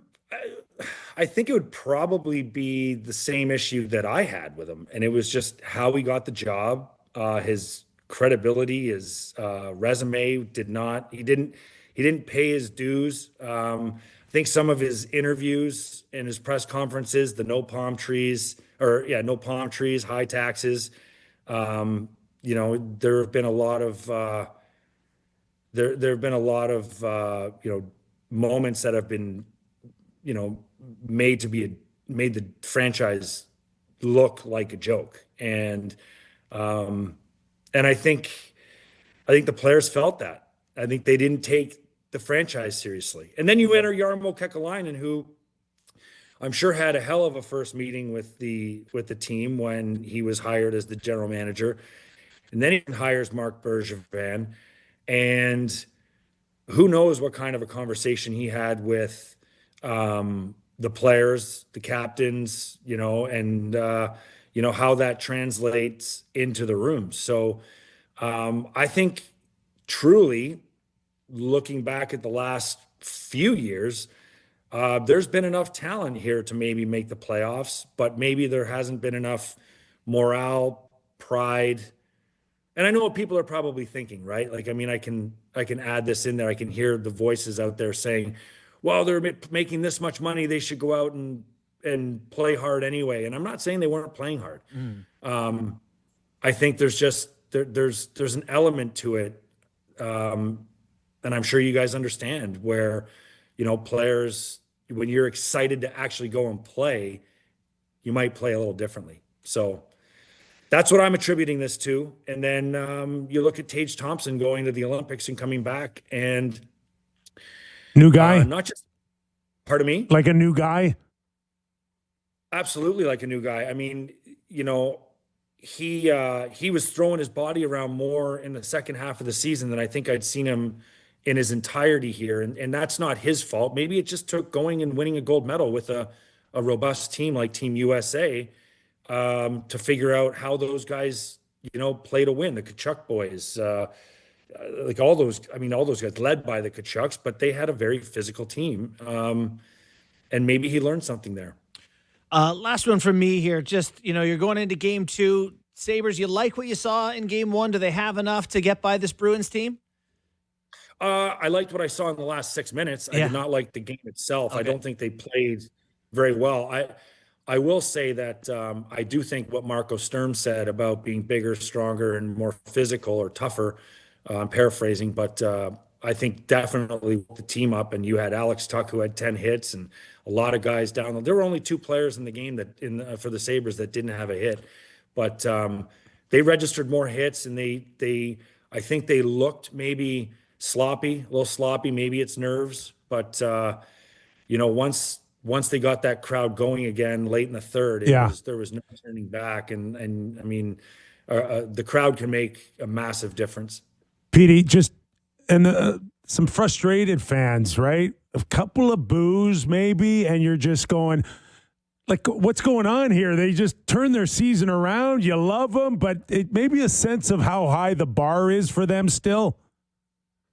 probably be the same issue that I had with him, and it was just how he got the job. His credibility, his resume he didn't pay his dues. I think some of his interviews and his press conferences, the no palm trees, high taxes. There have been a lot of moments that have been, made the franchise look like a joke. And I think the players felt that. I think they didn't take the franchise seriously. And then you enter Jarmo Kekalainen, who I'm sure had a hell of a first meeting with the team when he was hired as the general manager. And then he hires Marc Bergevin. And who knows what kind of a conversation he had with the players, the captains, and how that translates into the room. So I think truly looking back at the last few years, there's been enough talent here to maybe make the playoffs, but maybe there hasn't been enough morale, pride. And I know what people are probably thinking, right? Like, I mean, I can add this in there. I can hear the voices out there saying, well, they're making this much money, they should go out and play hard anyway. And I'm not saying they weren't playing hard. I think there's just there's an element to it, and I'm sure you guys understand where players, when you're excited to actually go and play, you might play a little differently. So that's what I'm attributing this to. And then you look at Tage Thompson going to the Olympics and coming back, and new guy, not just, pardon me, like a new guy. Absolutely, like a new guy. I mean, he was throwing his body around more in the second half of the season than I think I'd seen him in his entirety here. And that's not his fault. Maybe it just took going and winning a gold medal with a robust team like Team USA to figure out how those guys, play to win. The Tkachuk boys, like all those guys led by the Tkachuks, but they had a very physical team. And maybe he learned something there. Last one from me here. Just, you're going into game 2. Sabres, you like what you saw in game 1? Do they have enough to get by this Bruins team? I liked what I saw in the last 6 minutes. I did not like the game itself. Okay. I don't think they played very well. I will say that I do think what Marco Sturm said about being bigger, stronger, and more physical or tougher, I'm paraphrasing, but I think definitely the team up, and you had Alex Tuch who had 10 hits and a lot of guys down. There were only 2 players in the game for the Sabres that didn't have a hit, but they registered more hits, and I think they looked maybe sloppy, a little sloppy. Maybe it's nerves, but once they got that crowd going again late in the third, there was no turning back, and I mean, the crowd can make a massive difference. Petey, some frustrated fans, right? A couple of boos maybe, and you're just going, like, what's going on here? They just turn their season around. You love them, but it may be a sense of how high the bar is for them still.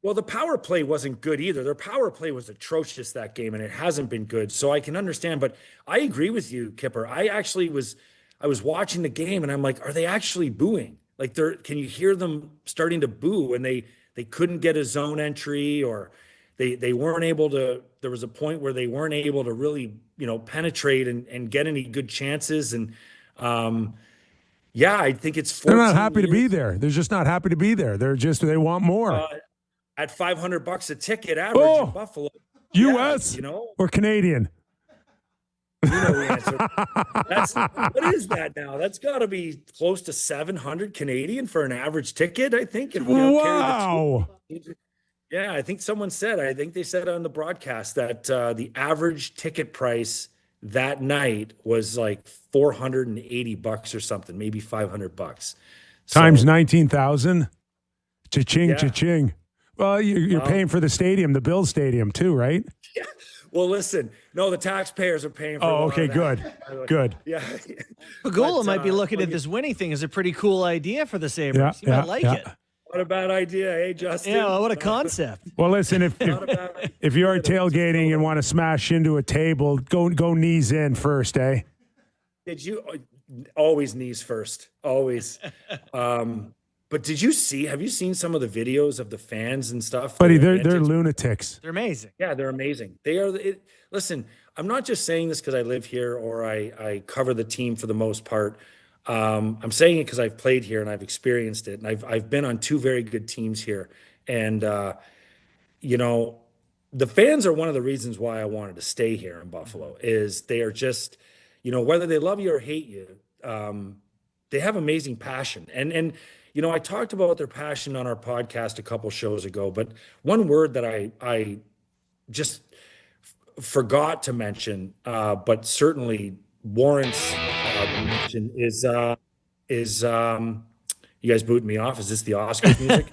Well, the power play wasn't good either. Their power play was atrocious that game, and it hasn't been good. So I can understand, but I agree with you, Kyper. I was watching the game, and I'm like, are they actually booing? Like, can you hear them starting to boo? And they couldn't get a zone entry, or they weren't able to. There was a point where they weren't able to really, penetrate and get any good chances. And I think it's 14 they're not happy years. to be there. They're just not happy to be there. They want more. At $500 a ticket average in Buffalo, U.S. Or Canadian. You know the answer. What is that now? That's got to be close to 700 Canadian for an average ticket, I think. And wow. Yeah, I think they said on the broadcast that the average ticket price that night was like $480 or something, maybe $500. Times 19,000. Cha-ching, cha-ching. Well, you're paying for the stadium, the Bills Stadium too, right? Yeah. Well, listen, no, the taxpayers are paying for okay, good. Good. Yeah. Pagula might be looking at this winning thing as a pretty cool idea for the Sabres. You might like it. What a bad idea, eh, Justin? Yeah, well, what a concept. Well, listen, if you are tailgating and want to smash into a table, go knees in first, eh? Did you always knees first? Always. But have you seen some of the videos of the fans and stuff? Buddy, they're lunatics. They're amazing. Yeah, they're amazing. They are. Listen, I'm not just saying this because I live here or I cover the team for the most part. I'm saying it because I've played here and I've experienced it, and I've been on 2 very good teams here. And the fans are one of the reasons why I wanted to stay here in Buffalo. Is they are just, whether they love you or hate you, they have amazing passion. And I talked about their passion on our podcast a couple shows ago, but one word that I just forgot to mention, but certainly warrants mention is you guys booting me off. Is this the Oscars music?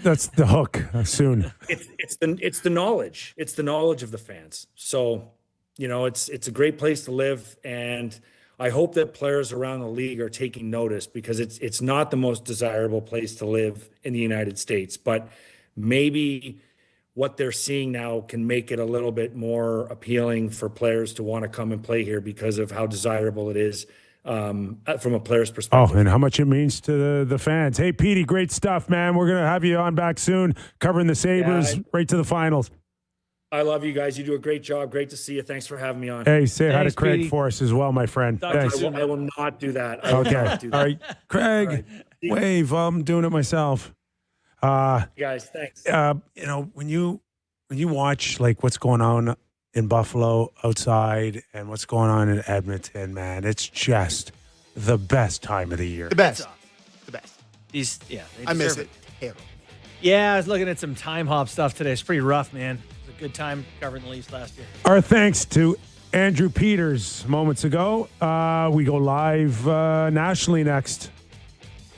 That's the hook soon. It's the knowledge. It's the knowledge of the fans. So, it's a great place to live, and I hope that players around the league are taking notice, because it's not the most desirable place to live in the United States, but maybe what they're seeing now can make it a little bit more appealing for players to want to come and play here because of how desirable it is from a player's perspective. Oh, and how much it means to the fans. Hey, Petey, great stuff, man. We're going to have you on back soon, covering the Sabres right to the finals. I love you guys. You do a great job. Great to see you. Thanks for having me on. Hey, say hi to Thanks, Craig Petey. for us as well, my friend. Thanks. I will not do that. Okay. All right. Craig, wave. I'm doing it myself. Guys, thanks. When you watch like what's going on in Buffalo outside and what's going on in Edmonton, man, it's just the best time of the year. The best. The best. They I miss deserve it. Terrible. Yeah, I was looking at some time hop stuff today. It's pretty rough, man. It was a good time covering the Leafs last year. Our thanks to Andrew Peters moments ago. We go live nationally next.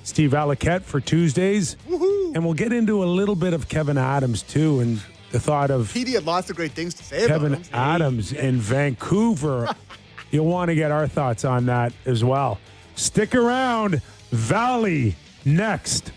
Steve Valiquette for Tuesdays. Woohoo! And we'll get into a little bit of Kevin Adams, too, and the thought of Petey had lots of great things to say Kevin about him. Adams in Vancouver. You'll want to get our thoughts on that as well. Stick around. Valley next.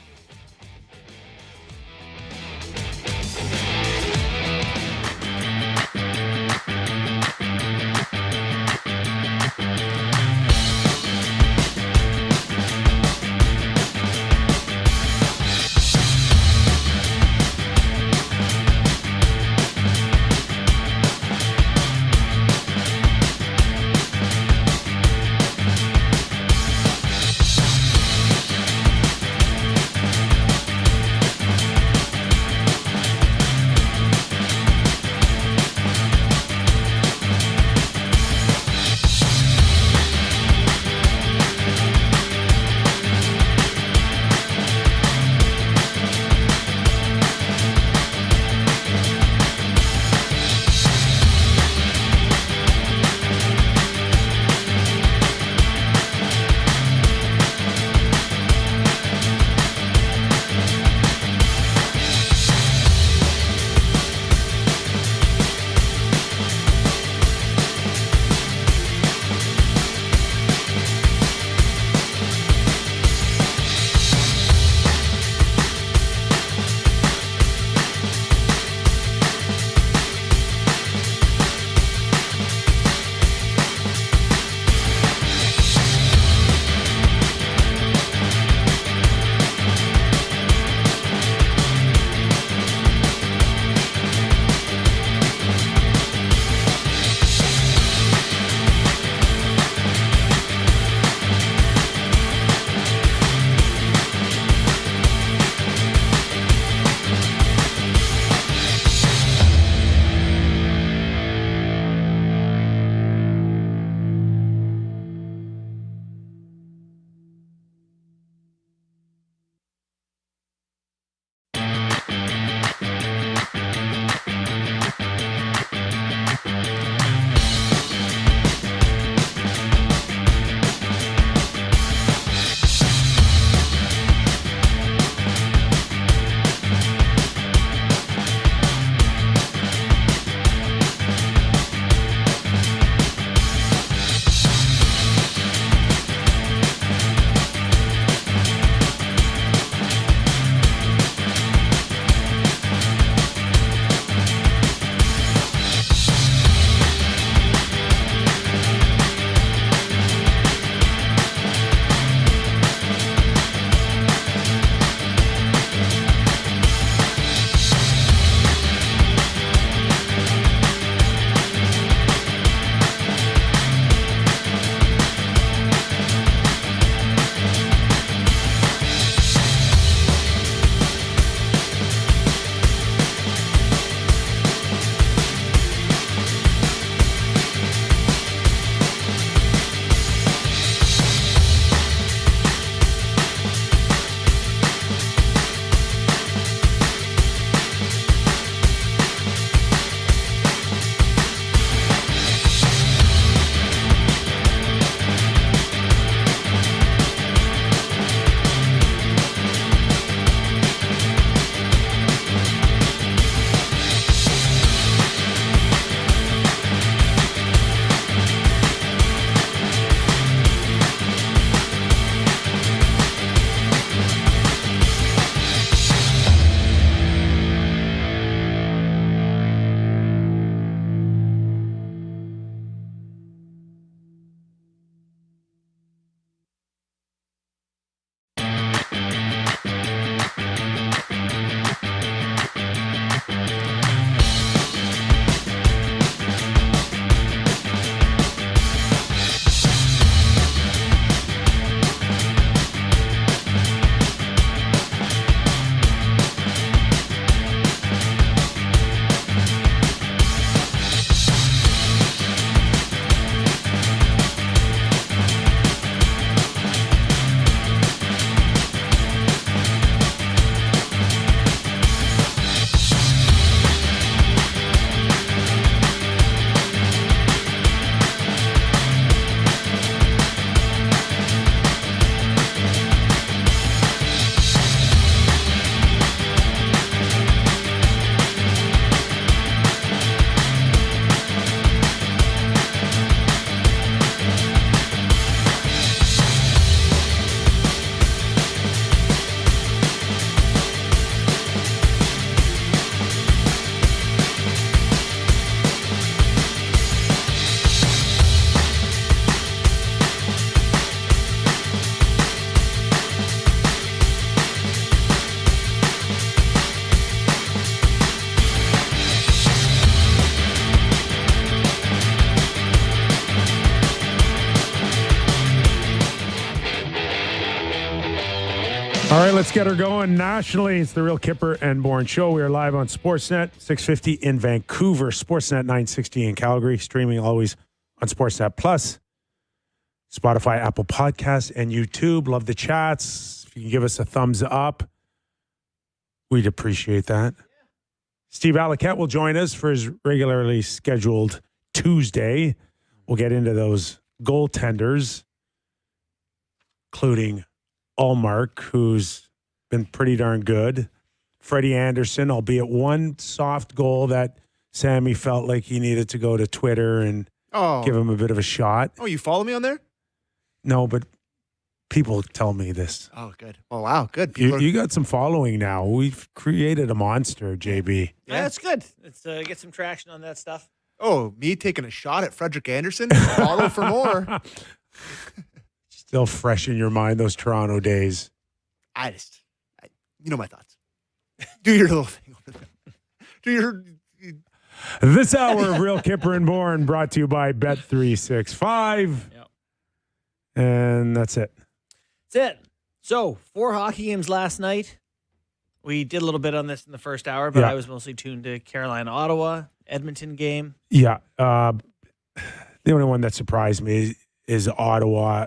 All right, let's get her going nationally. It's the Real Kyper and Bourne Show. We are live on Sportsnet 650 in Vancouver, Sportsnet 960 in Calgary, streaming always on Sportsnet Plus, Spotify, Apple Podcasts, and YouTube. Love the chats. If you can give us a thumbs up, we'd appreciate that. Steve Valiquette will join us for his regularly scheduled Tuesday. We'll get into those goaltenders, including Ullmark, who's been pretty darn good. Freddie Anderson, albeit one soft goal that Sammy felt like he needed to go to Twitter and give him a bit of a shot. Oh, you follow me on there? No, but people tell me this. Oh, good. Oh, wow. Good. You got some following now. We've created a monster, JB. Yeah, that's good. Let's get some traction on that stuff. Oh, me taking a shot at Frederick Anderson? Follow for more. Still fresh in your mind, those Toronto days. You know my thoughts. Do your little thing over there. Do your... This hour of Real Kyper and Bourne brought to you by Bet365. Yep. And that's it. That's it. So, 4 hockey games last night. We did a little bit on this in the first hour, but I was mostly tuned to Carolina-Ottawa, Edmonton game. Yeah. The only one that surprised me is Ottawa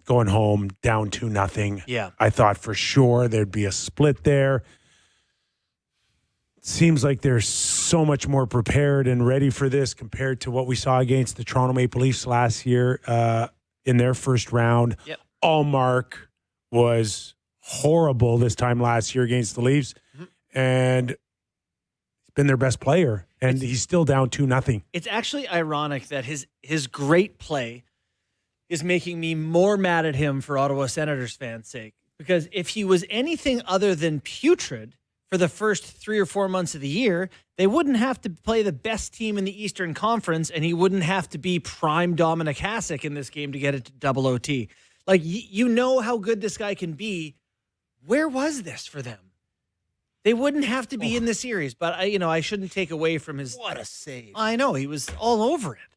going home down 2-0. Yeah. I thought for sure there'd be a split there. Seems like they're so much more prepared and ready for this compared to what we saw against the Toronto Maple Leafs last year in their first round. Yep. Ullmark was horrible this time last year against the Leafs, and he's been their best player, and he's still down 2-0. It's actually ironic that his great play is making me more mad at him for Ottawa Senators fans' sake. Because if he was anything other than putrid for the first 3 or 4 months of the year, they wouldn't have to play the best team in the Eastern Conference, and he wouldn't have to be prime Dominic Hasek in this game to get it to double OT. Like, you know how good this guy can be. Where was this for them? They wouldn't have to be in the series, but I shouldn't take away from his... What a save. I know, he was all over it.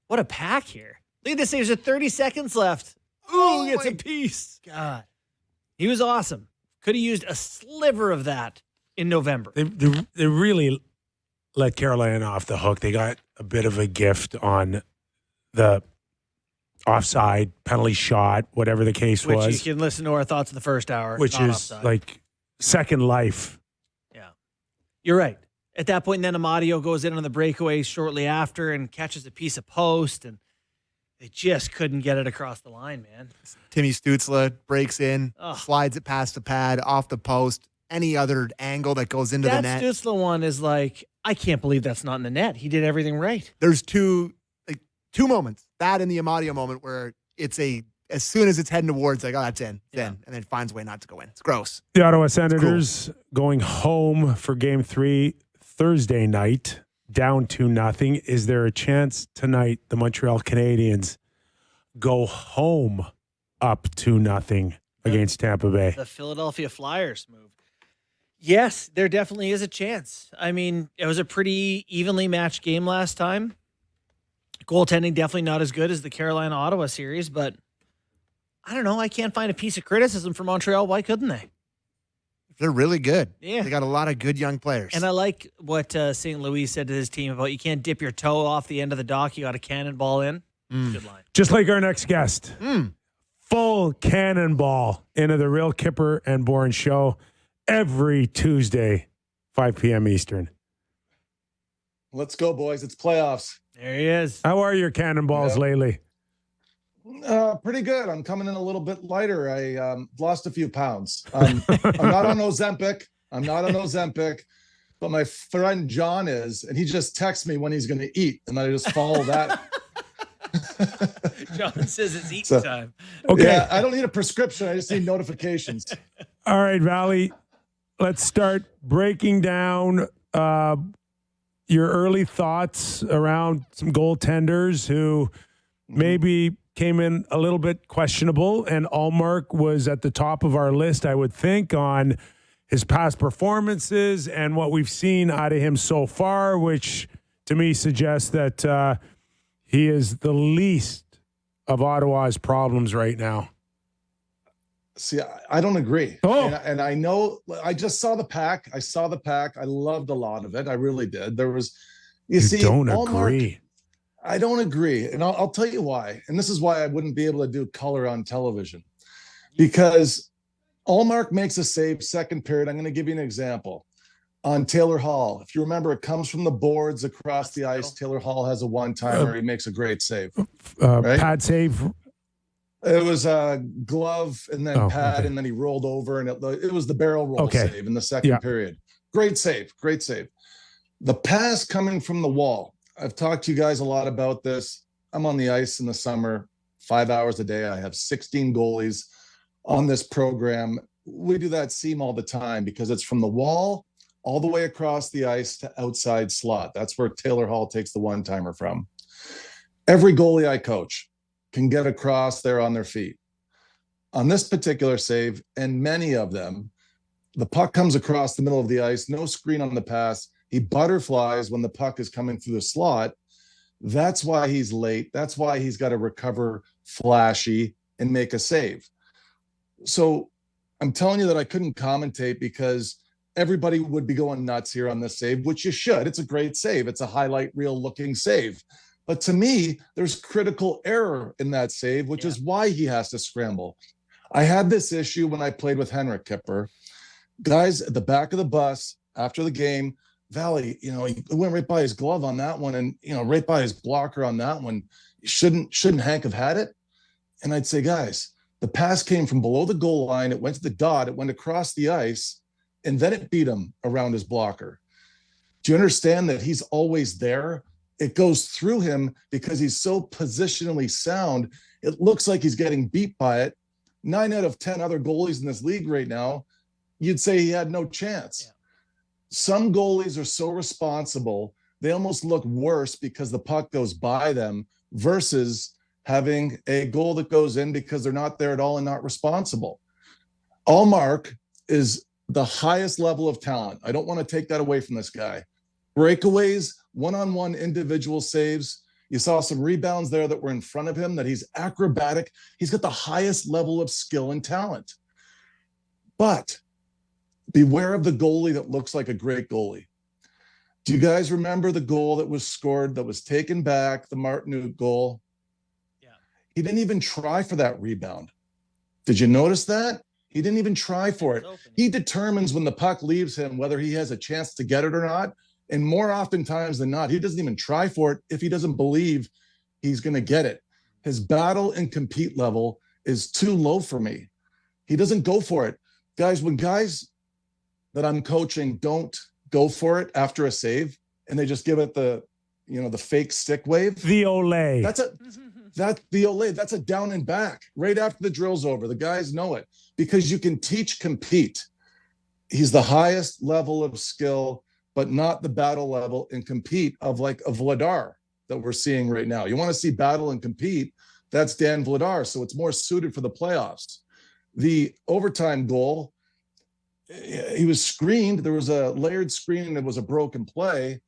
What a pack here. Look at this, there's 30 seconds left. Ooh, it's a piece. God. He was awesome. Could have used a sliver of that in November. They really let Carolina off the hook. They got a bit of a gift on the offside, penalty shot, whatever the case was. Which you can listen to our thoughts in the first hour. Which is offside. like second life. Yeah. You're right. At that point, then Amadio goes in on the breakaway shortly after and catches a piece of post, and they just couldn't get it across the line, man. Timmy Stützle breaks in, slides it past the pad, off the post, any other angle that goes into the net. That Stützle one is like, I can't believe that's not in the net. He did everything right. There's two moments, that and the Amadio moment, where it's as soon as it's heading towards, like, oh, that's in, and then it finds a way not to go in. It's gross. The Ottawa Senators going home for Game 3 Thursday night, down 2-0. Is there a chance tonight the Montreal Canadiens go home up 2-0 against Tampa Bay? The Philadelphia Flyers move. Yes, there definitely is a chance. I mean, it was a pretty evenly matched game last time. Goaltending definitely not as good as the Carolina-Ottawa series, but I don't know. I can't find a piece of criticism for Montreal. Why couldn't they? They're really good. Yeah. They got a lot of good young players. And I like what St. Louis said to his team about you can't dip your toe off the end of the dock. You got a cannonball in. Good line. Just like our next guest. Full cannonball into the Real Kyper and Bourne Show every Tuesday, 5 p.m. Eastern. Let's go, boys. It's playoffs. There he is. How are your cannonballs lately? Pretty good. I'm coming in a little bit lighter. I lost a few pounds. I'm not on Ozempic, but my friend John is, and he just texts me when he's going to eat, and I just follow that. John says it's eating time. Okay. Yeah, I don't need a prescription. I just need notifications. All right, Valley. Let's start breaking down your early thoughts around some goaltenders who maybe came in a little bit questionable, and Ullmark was at the top of our list, I would think, on his past performances and what we've seen out of him so far, which to me suggests that he is the least of Ottawa's problems right now. See, I don't agree. Oh. And I know, I just saw the pack. I saw the pack. I loved a lot of it. I really did. There was, you see, don't Ullmark, agree. I don't agree. And I'll tell you why. And this is why I wouldn't be able to do color on television. Because Ullmark makes a save second period. I'm going to give you an example. On Taylor Hall, if you remember, it comes from the boards across the ice. Taylor Hall has a one-timer. He makes a great save. Right? Pad save. It was a glove and then pad, and then he rolled over, and it was the barrel roll save in the second period. Great save. Great save. The pass coming from the wall. I've talked to you guys a lot about this. I'm on the ice in the summer, 5 hours a day. I have 16 goalies on this program. We do that seam all the time because it's from the wall all the way across the ice to outside slot. That's where Taylor Hall takes the one-timer from. Every goalie I coach can get across there on their feet. On this particular save, and many of them, the puck comes across the middle of the ice, no screen on the pass. He butterflies when the puck is coming through the slot. That's why he's late. That's why he's got to recover flashy and make a save. So I'm telling you that I couldn't commentate because everybody would be going nuts here on this save, which you should. It's a great save. It's a highlight reel looking save. But to me, there's critical error in that save, which is why he has to scramble. I had this issue when I played with Henrik Kyper. Guys at the back of the bus after the game, Valley, he went right by his glove on that one and, right by his blocker on that one. Shouldn't Hank have had it? And I'd say, guys, the pass came from below the goal line. It went to the dot. It went across the ice, and then it beat him around his blocker. Do you understand that he's always there? It goes through him because he's so positionally sound. It looks like he's getting beat by it. 9 out of 10 other goalies in this league right now, you'd say he had no chance. Yeah. Some goalies are so responsible, they almost look worse because the puck goes by them versus having a goal that goes in because they're not there at all and not responsible. Ullmark is the highest level of talent. I don't want to take that away from this guy. Breakaways, one-on-one individual saves. You saw some rebounds there that were in front of him, that he's acrobatic. He's got the highest level of skill and talent. But beware of the goalie that looks like a great goalie. Do you guys remember the goal that was scored, that was taken back, the Martinook goal? Yeah. He didn't even try for that rebound. Did you notice that? He didn't even try for it. He determines when the puck leaves him whether he has a chance to get it or not. And more oftentimes than not, he doesn't even try for it if he doesn't believe he's going to get it. His battle and compete level is too low for me. He doesn't go for it. Guys, when guys that I'm coaching don't go for it after a save and they just give it the fake stick wave. The Olay. That's a down and back right after the drill's over. The guys know it because you can teach compete. He's the highest level of skill, but not the battle level and compete of like a Vladar that we're seeing right now. You want to see battle and compete, that's Dan Vladar. So it's more suited for the playoffs. The overtime goal, he was screened. There was a layered screen and it was a broken play,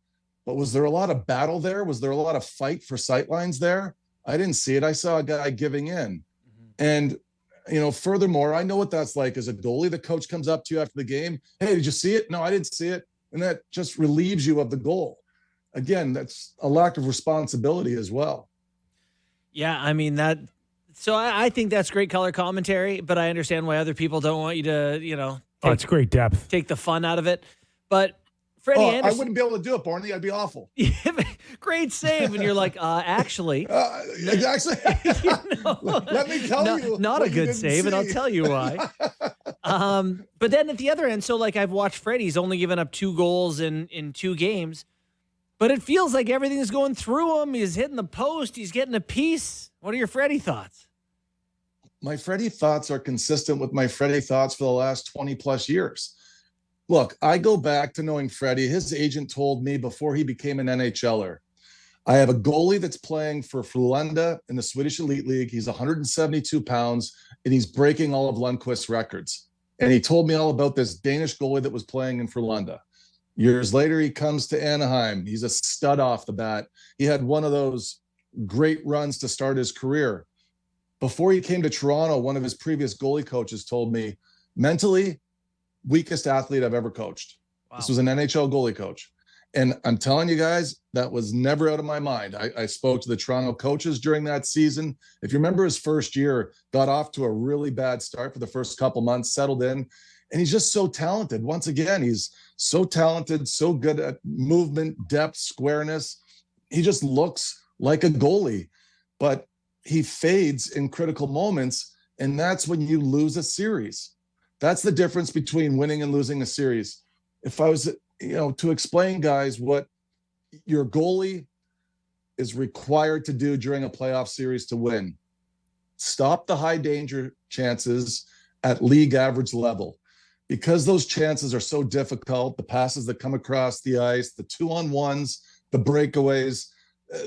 but was there a lot of battle there? Was there a lot of fight for sightlines there? I didn't see it. I saw a guy giving in. And, furthermore, I know what that's like as a goalie. The coach comes up to you after the game. Hey, did you see it? No, I didn't see it. And that just relieves you of the goal. Again, that's a lack of responsibility as well. Yeah, I mean that. So I think that's great color commentary, but I understand why other people don't want you to, it's great depth. Take the fun out of it. But Freddie Anderson, I wouldn't be able to do it, Barney. I'd be awful. Great save. And you're like, actually. Actually, let me tell you. Not a good save, and I'll tell you why. But then at the other end, so like I've watched Freddie, he's only given up 2 goals in 2 games, but it feels like everything's going through him. He's hitting the post. He's getting a piece. What are your Freddie thoughts? My Freddie thoughts are consistent with my Freddie thoughts for the last 20 plus years. Look, I go back to knowing Freddie. His agent told me before he became an NHLer, I have a goalie that's playing for Frölunda in the Swedish Elite League. He's 172 pounds, and he's breaking all of Lundqvist's records. And he told me all about this Danish goalie that was playing in Frölunda. Years later, he comes to Anaheim. He's a stud off the bat. He had one of those great runs to start his career. before he came to Toronto, one of his previous goalie coaches told me, mentally, weakest athlete I've ever coached. Wow. This was an NHL goalie coach. And I'm telling you guys, that was never out of my mind. I spoke to the Toronto coaches during that season. If you remember, his first year got off to a really bad start for the first couple months, settled in, and he's just so talented. Once again, he's so talented, so good at movement, depth, squareness. He just looks like a goalie, but he fades in critical moments, and that's when you lose a series. That's the difference between winning and losing a series. If I was, to explain, guys, what your goalie is required to do during a playoff series to win, stop the high danger chances at league average level. Because those chances are so difficult, the passes that come across the ice, the 2-on-1s, the breakaways,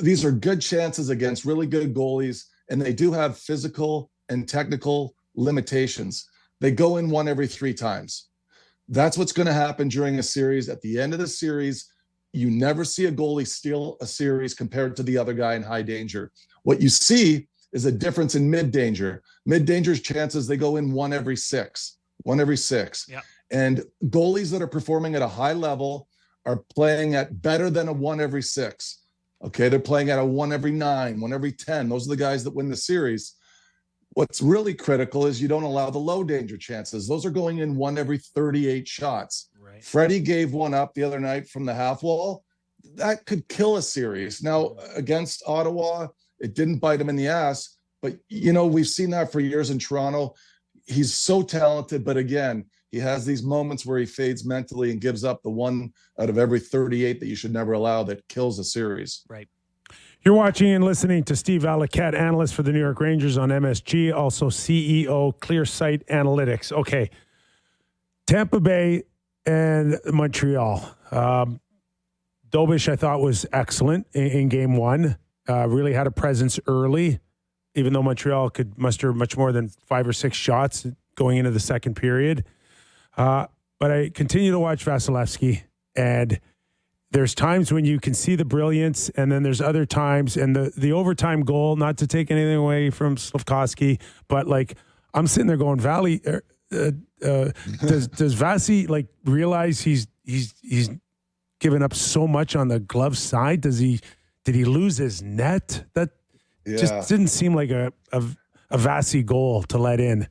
these are good chances against really good goalies, and they do have physical and technical limitations. They go in one every 3 times. That's what's going to happen during a series. At the end of the series, you never see a goalie steal a series compared to the other guy in high danger. What you see is a difference in mid-danger. Mid-danger's chances, they go in one every 6. Yep. And goalies that are performing at a high level are playing at better than a 1 every 6. Okay, they're playing at a 1 every 9, 1 every 10. Those are the guys that win the series. What's really critical is you don't allow the low danger chances. Those are going in 1 every 38 shots. Right. Freddie gave one up the other night from the half wall. That could kill a series. Now, against Ottawa, it didn't bite him in the ass, but we've seen that for years in Toronto. He's so talented, but again, he has these moments where he fades mentally and gives up the 1 out of every 38 that you should never allow that kills a series. Right. You're watching and listening to Steve Valiquette, analyst for the New York Rangers on MSG, also CEO, ClearSight Analytics. Okay, Tampa Bay and Montreal. Dobish, I thought, was excellent in game 1. Really had a presence early, even though Montreal could muster much more than 5 or 6 shots going into the second period. But I continue to watch Vasilevsky, and there's times when you can see the brilliance, and then there's other times, and the overtime goal, not to take anything away from Slafkovsky, but I'm sitting there going, does Vasi realize he's given up so much on the glove side? Did he lose his net? That just didn't seem like a Vasi goal to let in.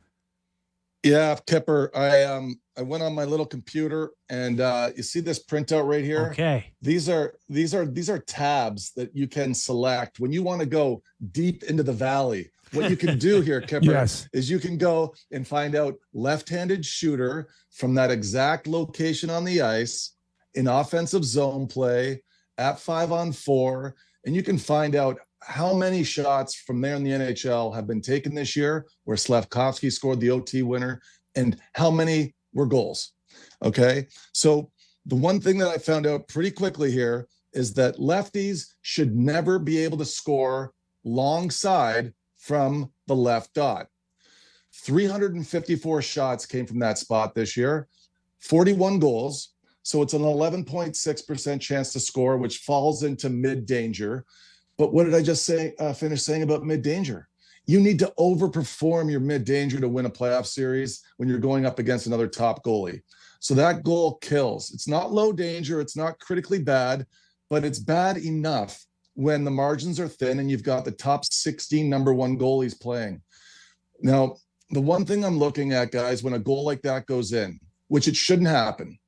Yeah, Kyper, I went on my little computer, and you see this printout right here? Okay. These are tabs that you can select when you want to go deep into the valley. What you can do here, Kyper, is you can go and find out left-handed shooter from that exact location on the ice in offensive zone play at 5-on-4, and you can find out how many shots from there in the NHL have been taken this year where Slafkovsky scored the OT winner, and how many were goals. Okay. So the one thing that I found out pretty quickly here is that lefties should never be able to score long side from the left dot. 354 shots came from that spot this year, 41 goals. So it's an 11.6% chance to score, which falls into mid-danger. But what did I just finish saying about mid-danger? You need to overperform your mid-danger to win a playoff series when you're going up against another top goalie. So that goal kills. It's not low danger. It's not critically bad, but it's bad enough when the margins are thin and you've got the top 16 number 1 goalies playing. Now, the one thing I'm looking at, guys, when a goal like that goes in, which it shouldn't happen,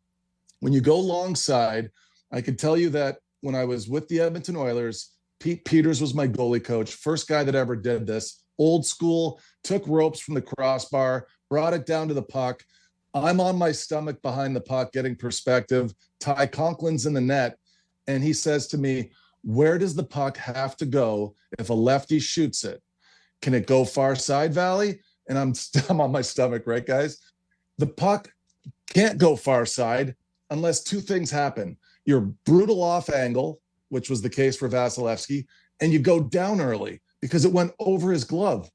when you go long side, I can tell you that when I was with the Edmonton Oilers, Pete Peters was my goalie coach, first guy that ever did this. Old school, took ropes from the crossbar, brought it down to the puck. I'm on my stomach behind the puck, getting perspective. Ty Conklin's in the net, and he says to me, where does the puck have to go if a lefty shoots it? Can it go far side, Valley? And I'm on my stomach, right, guys? The puck can't go far side unless 2 things happen. You're brutal off angle, which was the case for Vasilevsky, and you go down early because it went over his glove.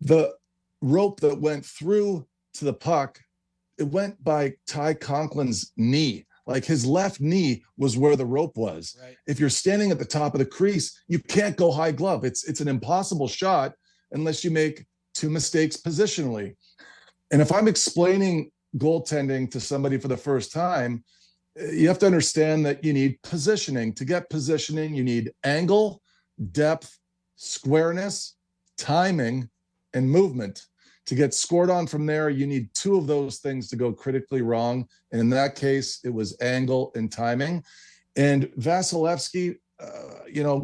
The rope that went through to the puck, it went by Ty Conklin's knee. Like his left knee was where the rope was. Right. If you're standing at the top of the crease, you can't go high glove. It's an impossible shot unless you make 2 mistakes positionally. And if I'm explaining goaltending to somebody for the first time, you have to understand that you need positioning. To get positioning, you need angle, depth, squareness, timing, and movement. To get scored on from there, you need 2 of those things to go critically wrong. And in that case, it was angle and timing. And Vasilevsky,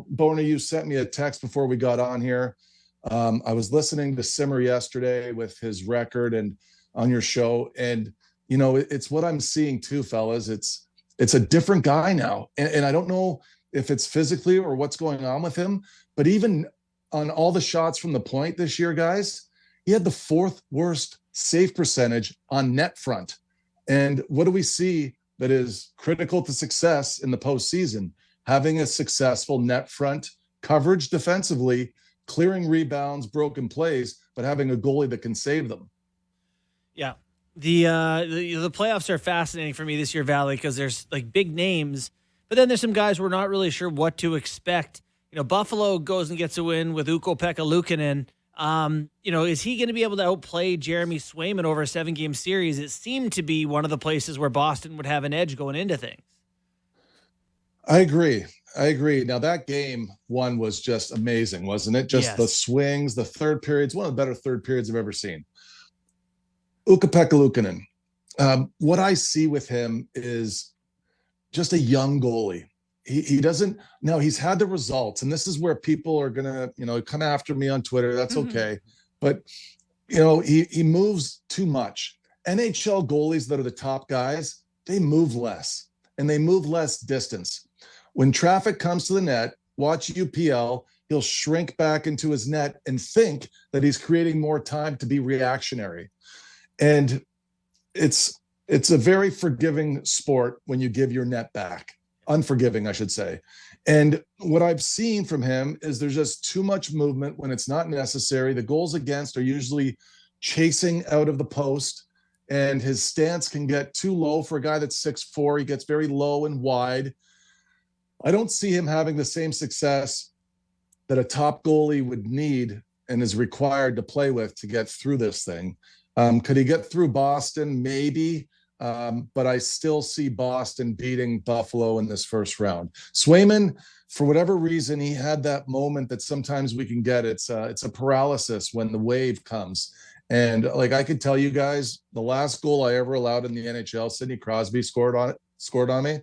Boner, you sent me a text before we got on here. I was listening to Simmer yesterday with his record and on your show. And, it's what I'm seeing too, fellas. It's a different guy now. And I don't know if it's physically or what's going on with him, but even on all the shots from the point this year, guys, he had the 4th worst save percentage on net front. And what do we see that is critical to success in the postseason? Having a successful net front coverage defensively, clearing rebounds, broken plays, but having a goalie that can save them. Yeah. The playoffs are fascinating for me this year, Valley, because there's like big names, but then there's some guys we're not really sure what to expect. Buffalo goes and gets a win with Ukko-Pekka Luukkonen. Is he going to be able to outplay Jeremy Swayman over a 7-game series? It seemed to be one of the places where Boston would have an edge going into things. I agree. Now that game 1 was just amazing, wasn't it? Just the swings, the third periods, one of the better third periods I've ever seen. Ukko-Pekka Luukkonen. What I see with him is just a young goalie. He doesn't, now he's had the results, and this is where people are going to, come after me on Twitter. That's okay. But, he moves too much. NHL goalies that are the top guys, they move less, and they move less distance. When traffic comes to the net, watch UPL, he'll shrink back into his net and think that he's creating more time to be reactionary. And it's a very forgiving sport when you give your net back. Unforgiving, I should say. And what I've seen from him is there's just too much movement when it's not necessary. The goals against are usually chasing out of the post, and his stance can get too low for a guy that's 6'4". He gets very low and wide. I don't see him having the same success that a top goalie would need and is required to play with to get through this thing. Could he get through Boston? Maybe. But I still see Boston beating Buffalo in this first round. Swayman, for whatever reason, he had that moment that sometimes we can get. It's a paralysis when the wave comes. And like I could tell you guys, the last goal I ever allowed in the NHL, Sidney Crosby scored on me.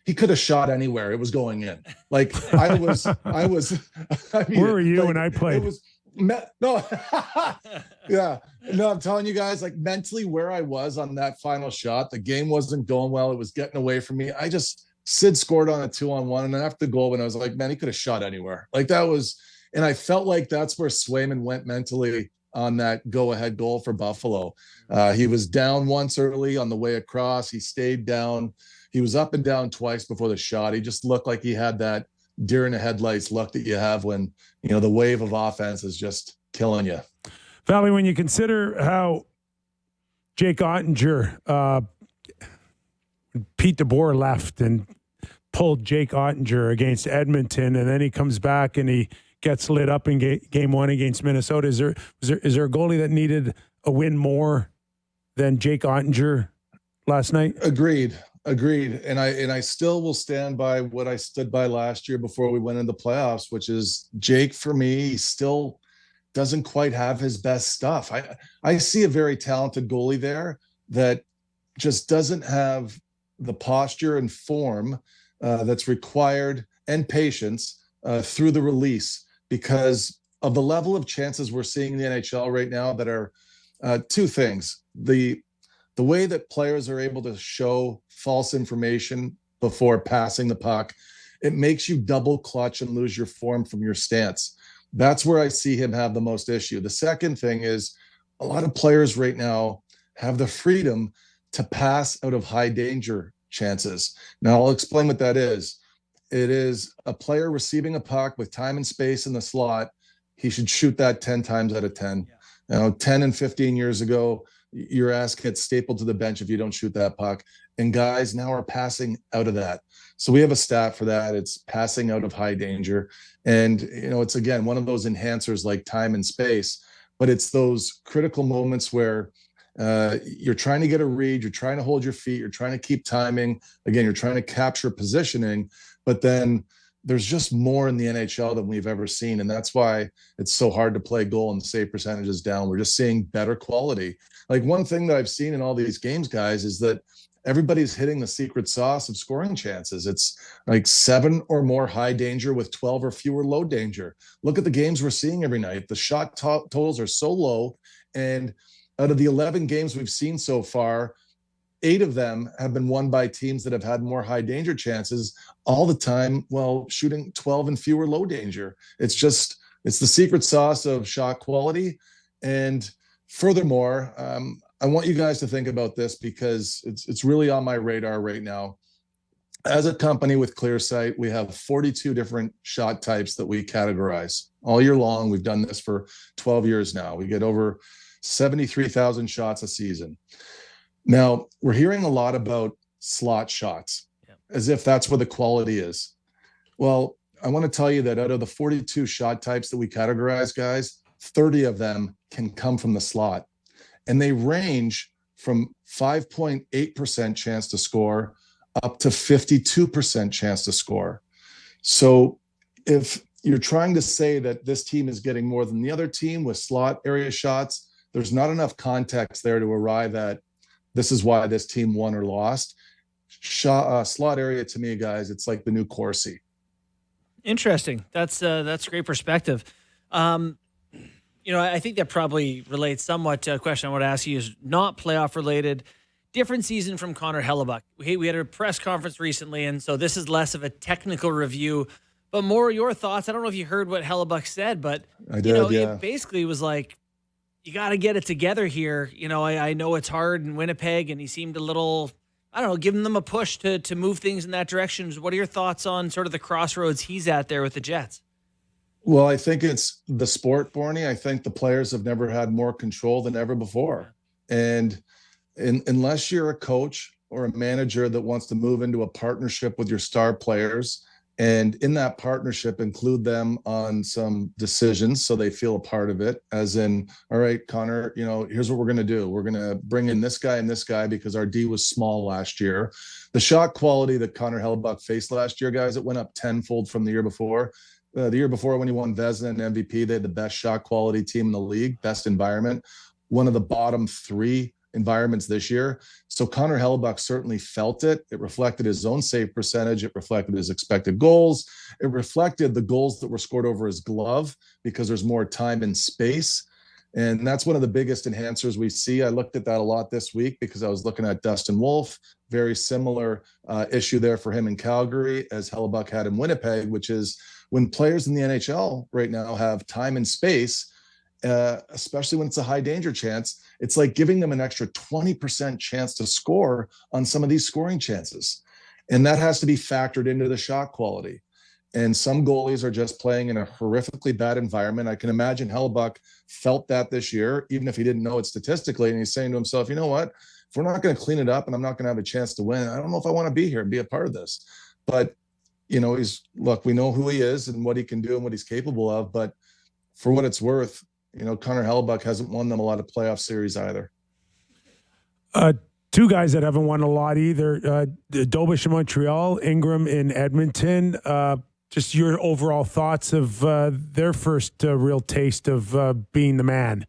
He could have shot anywhere. It was going in. Like I was. I mean, where were you when I played? No, yeah, no, I'm telling you guys, like mentally where I was on that final shot, the game wasn't going well. It was getting away from me. Sid scored on a 2-on-1. And then after the goal, when I was like, man, he could have shot anywhere. Like that was, and I felt like that's where Swayman went mentally on that go-ahead goal for Buffalo. He was down once early on the way across. He stayed down. He was up and down twice before the shot. He just looked like he had that deer in the headlights look that you have when, the wave of offense is just killing you. Valley, when you consider how Jake Ottinger, Pete DeBoer left and pulled Jake Ottinger against Edmonton, and then he comes back and he gets lit up in game 1 against Minnesota. Is there a goalie that needed a win more than Jake Ottinger last night? Agreed. And I still will stand by what I stood by last year before we went into playoffs, which is Jake, for me, he still doesn't quite have his best stuff. I see a very talented goalie there that just doesn't have the posture and form that's required, and patience through the release, because of the level of chances we're seeing in the NHL right now that are 2 things. The way that players are able to show false information before passing the puck, it makes you double clutch and lose your form from your stance. That's where I see him have the most issue. The second thing is a lot of players right now have the freedom to pass out of high danger chances. Now I'll explain what that is. It is a player receiving a puck with time and space in the slot. He should shoot that 10 times out of 10. 10 and 15 years ago, your ass gets stapled to the bench if you don't shoot that puck. and guys now are passing out of that. So we have a stat for that. It's passing out of high danger. And, it's, again, one of those enhancers like time and space, but it's those critical moments where you're trying to get a read, you're trying to hold your feet, you're trying to keep timing. Again, you're trying to capture positioning, but then there's just more in the NHL than we've ever seen. And that's why it's so hard to play goal and save percentages down. We're just seeing better quality. Like, one thing that I've seen in all these games, guys, is that everybody's hitting the secret sauce of scoring chances. It's like 7 or more high danger with 12 or fewer low danger. Look at the games we're seeing every night. The shot totals are so low. And out of the 11 games we've seen so far, 8 of them have been won by teams that have had more high danger chances all the time while shooting 12 and fewer low danger. It's the secret sauce of shot quality. And furthermore, I want you guys to think about this because it's really on my radar right now. As a company with ClearSight, we have 42 different shot types that we categorize all year long. We've done this for 12 years now. We get over 73,000 shots a season. Now, we're hearing a lot about slot shots, as if that's where the quality is. Well, I want to tell you that out of the 42 shot types that we categorize, guys, 30 of them can come from the slot. And they range from 5.8% chance to score up to 52% chance to score. So if you're trying to say that this team is getting more than the other team with slot area shots, there's not enough context there to arrive at this is why this team won or lost. Slot area, to me, guys, it's like the new Corsi. Interesting. That's great perspective. I think that probably relates somewhat to a question I want to ask you is not playoff related. Different season from Connor Hellebuyck. We had a press conference recently, and so this is less of a technical review, but more your thoughts. I don't know if you heard what Hellebuyck said, but I did, yeah. It basically was like, you got to get it together here. I know it's hard in Winnipeg, and he seemed a little, giving them a push to move things in that direction. What are your thoughts on sort of the crossroads he's at there with the Jets? Well, I think it's the sport, Bourne. I think the players have never had more control than ever before. And unless you're a coach or a manager that wants to move into a partnership with your star players, and in that partnership include them on some decisions so they feel a part of it, as in, all right, Connor, here's what we're going to do. We're going to bring in this guy and this guy because our D was small last year. The shot quality that Connor Hellebuyck faced last year, guys, it went up tenfold from the year before. The year before, when he won Vezina and MVP, they had the best shot quality team in the league, best environment, one of the bottom 3 environments this year. So Connor Hellebuyck certainly felt it. It reflected his own save percentage. It reflected his expected goals. It reflected the goals that were scored over his glove because there's more time and space. And that's one of the biggest enhancers we see. I looked at that a lot this week because I was looking at Dustin Wolf. Very similar issue there for him in Calgary as Hellebuyck had in Winnipeg, which is when players in the NHL right now have time and space, especially when it's a high danger chance, it's like giving them an extra 20% chance to score on some of these scoring chances. And that has to be factored into the shot quality. And some goalies are just playing in a horrifically bad environment. I can imagine Hellebuyck felt that this year, even if he didn't know it statistically. And he's saying to himself, you know what, if we're not going to clean it up and I'm not going to have a chance to win, I don't know if I want to be here and be a part of this. But, we know who he is and what he can do and what he's capable of. But for what it's worth, Connor Hellebuyck hasn't won them a lot of playoff series either. 2 guys that haven't won a lot either. Dobish in Montreal, Ingram in Edmonton. Just your overall thoughts of their first real taste of being the man.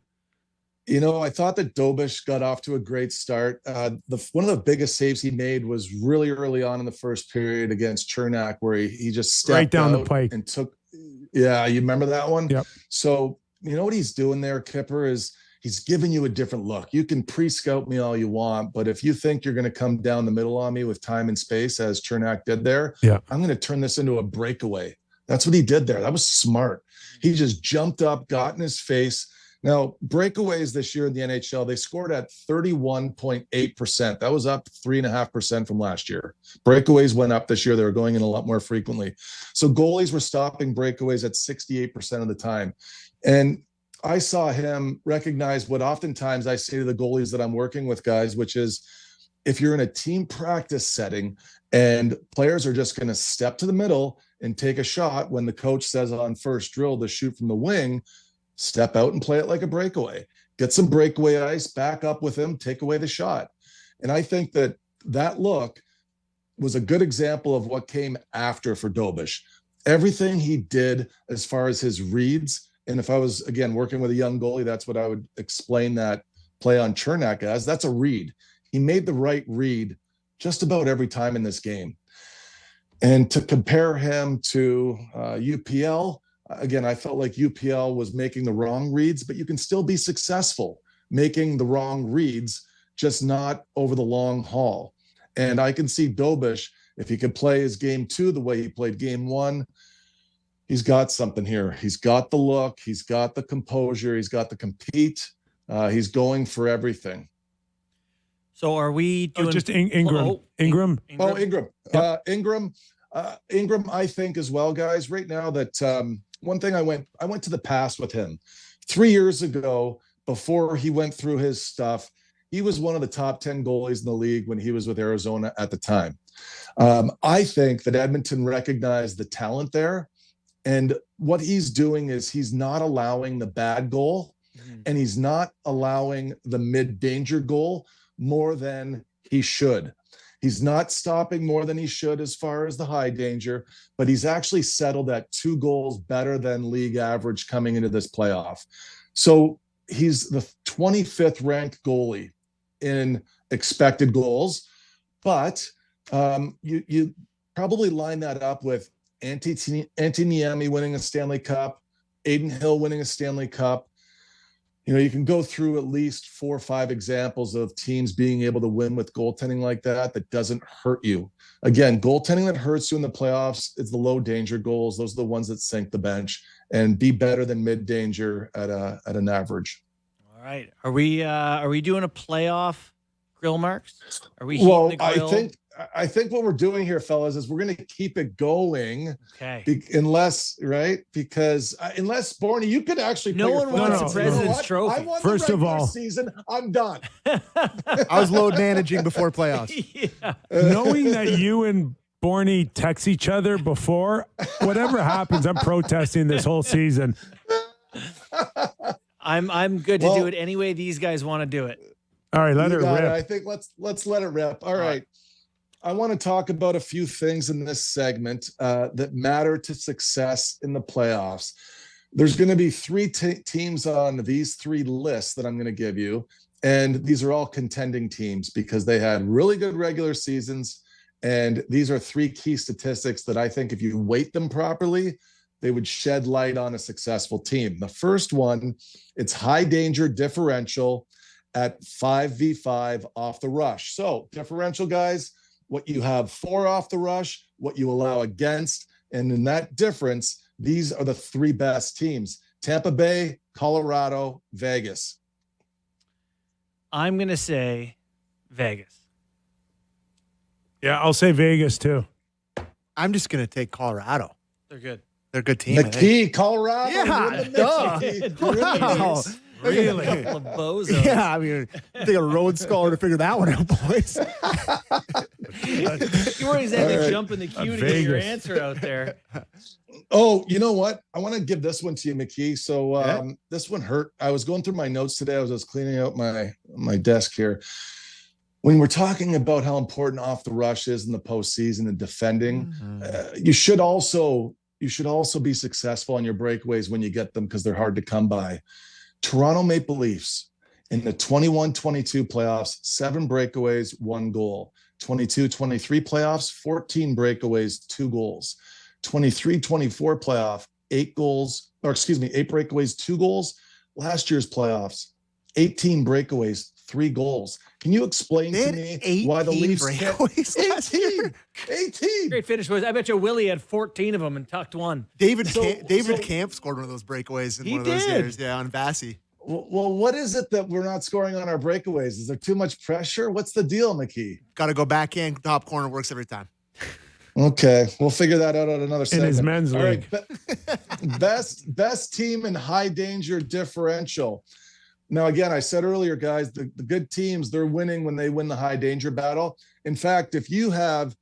I thought that Dobish got off to a great start. One of the biggest saves he made was really early on in the first period against Chernak, where he just stepped right down out the pike and took. Yeah, you remember that one? Yep. So what he's doing there, Kyper, is he's giving you a different look. You can pre-scout me all you want, but if you think you're going to come down the middle on me with time and space, as Chernak did there, I'm going to turn this into a breakaway. That's what he did there. That was smart. He just jumped up, got in his face. Now, breakaways this year in the NHL, they scored at 31.8%. That was up 3.5% from last year. Breakaways went up this year. They were going in a lot more frequently. So goalies were stopping breakaways at 68% of the time. And I saw him recognize what oftentimes I say to the goalies that I'm working with, guys, which is if you're in a team practice setting and players are just going to step to the middle and take a shot when the coach says on first drill to shoot from the wing, step out and play it like a breakaway. Get some breakaway ice, back up with him, take away the shot. And I think that look was a good example of what came after for Dobish. Everything he did as far as his reads, and if I was, again, working with a young goalie, that's what I would explain that play on Chernak as. That's a read. He made the right read just about every time in this game. And to compare him to UPL, again, I felt like UPL was making the wrong reads, but you can still be successful making the wrong reads, just not over the long haul. And I can see Dobish, if he could play his game 2 the way he played game 1, he's got something here. He's got the look, he's got the composure, he's got the compete. He's going for everything. So are we doing just Ingram? Ingram. Oh, Ingram. Yep. Ingram, I think as well, guys. Right now, that one thing I went to the past with him 3 years ago, before he went through his stuff. He was one of the top 10 goalies in the league when he was with Arizona at the time. I think that Edmonton recognized the talent there, and what he's doing is he's not allowing the bad goal, and he's not allowing the mid-danger goal more than he should. He's not stopping more than he should as far as the high danger, but he's actually settled at 2 goals better than league average coming into this playoff. So he's the 25th ranked goalie in expected goals, but you probably line that up with Antti Niemi winning a Stanley Cup, Adin Hill winning a Stanley Cup. You know, you can go through at least 4 or 5 examples of teams being able to win with goaltending like that doesn't hurt you. Again, goaltending that hurts you in the playoffs is the low danger goals. Those are the ones that sink the bench, and be better than mid danger at an average. All right. Are we doing a playoff grill marks? Are we heating the grill? I think what we're doing here, fellas, is we're going to keep it going. Okay. Unless Bourne, you could actually. No one wants a President's Trophy. I won First the of all, season. I'm done. I was load managing before playoffs. Yeah. Knowing that you and Bourne text each other before, whatever happens, I'm protesting this whole season. I'm good to do it any way these guys want to do it. All right, let it rip. I think let's let it rip. All right. I want to talk about a few things in this segment that matter to success in the playoffs. There's going to be 3 teams on these 3 lists that I'm going to give you, and these are all contending teams because they had really good regular seasons, and these are 3 key statistics that I think if you weight them properly, they would shed light on a successful team. The first one, it's high danger differential at 5v5 off the rush. So differential, guys, what you have for off the rush, what you allow against, and in that difference, these are the 3 best teams: Tampa Bay, Colorado, Vegas. I'm going to say Vegas. Yeah, I'll say Vegas too. I'm just going to take Colorado. They're good. They're a good team. McKee, Colorado. Yeah, Wow. Really? A couple of bozos. Yeah, I mean, take a road scholar to figure that one out, boys. You weren't exactly jumping the queue to get your Vegas. answer out there. Oh, you know what? I want to give this one to you, McKee. So this one hurt. I was going through my notes today. I was just cleaning out my desk here. When we're talking about how important off the rush is in the postseason and defending, you should also be successful on your breakaways when you get them because they're hard to come by. Toronto Maple Leafs in the 21-22 playoffs, 7 breakaways, 1 goal. 22-23 playoffs, 14 breakaways, 2 goals. 23-24 playoff, 8 breakaways, 2 goals. Last year's playoffs, 18 breakaways, 3 goals. Can you explain to me why the Leafs breakaways last year? 18. Great finish, boys. I bet you Willie had 14 of them and tucked one. David Camp scored one of those breakaways in one of those years. Yeah, on Vasi. Well, what is it that we're not scoring on our breakaways? Is there too much pressure? What's the deal, McKee? Got to go backhand, top corner, works every time. Okay, we'll figure that out on another segment. In his men's league. Right, best team in high danger differential. Now, again, I said earlier, guys, the good teams, they're winning when they win the high danger battle. In fact, if you have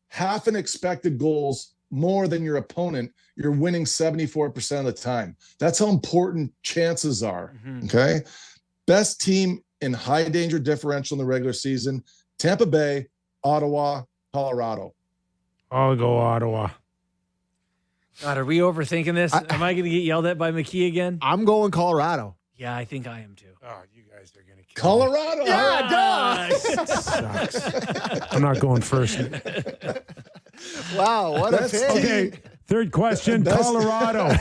half an expected goals more than your opponent, you're winning 74% of the time. That's how important chances are. Okay. Best team in high danger differential in the regular season: Tampa Bay, Ottawa, Colorado. I'll go Ottawa. God, are we overthinking this? Am I going to get yelled at by McKee again? I'm going Colorado. Yeah, I think I am too. Oh, you guys are going to kill Colorado. me. Sucks. I'm not going first. Wow, what a pick. Okay, third question, Colorado.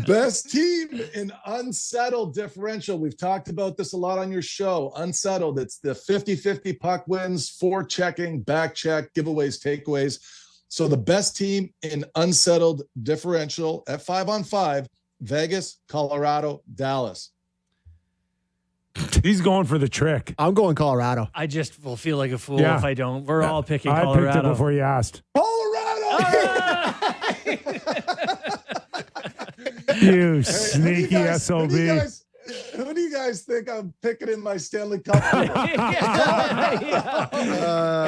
Best team in unsettled differential. We've talked about this a lot on your show. Unsettled. It's the 50-50 puck wins, forechecking, back check, giveaways, takeaways. So the best team in unsettled differential at 5-on-5, Vegas, Colorado, Dallas. He's going for the trick. I'm going Colorado. I just will feel like a fool if I don't. We're all picking I Colorado. picked it before you asked. Colorado! You sneaky SOB. Who do you guys think I'm picking in my Stanley Cup? I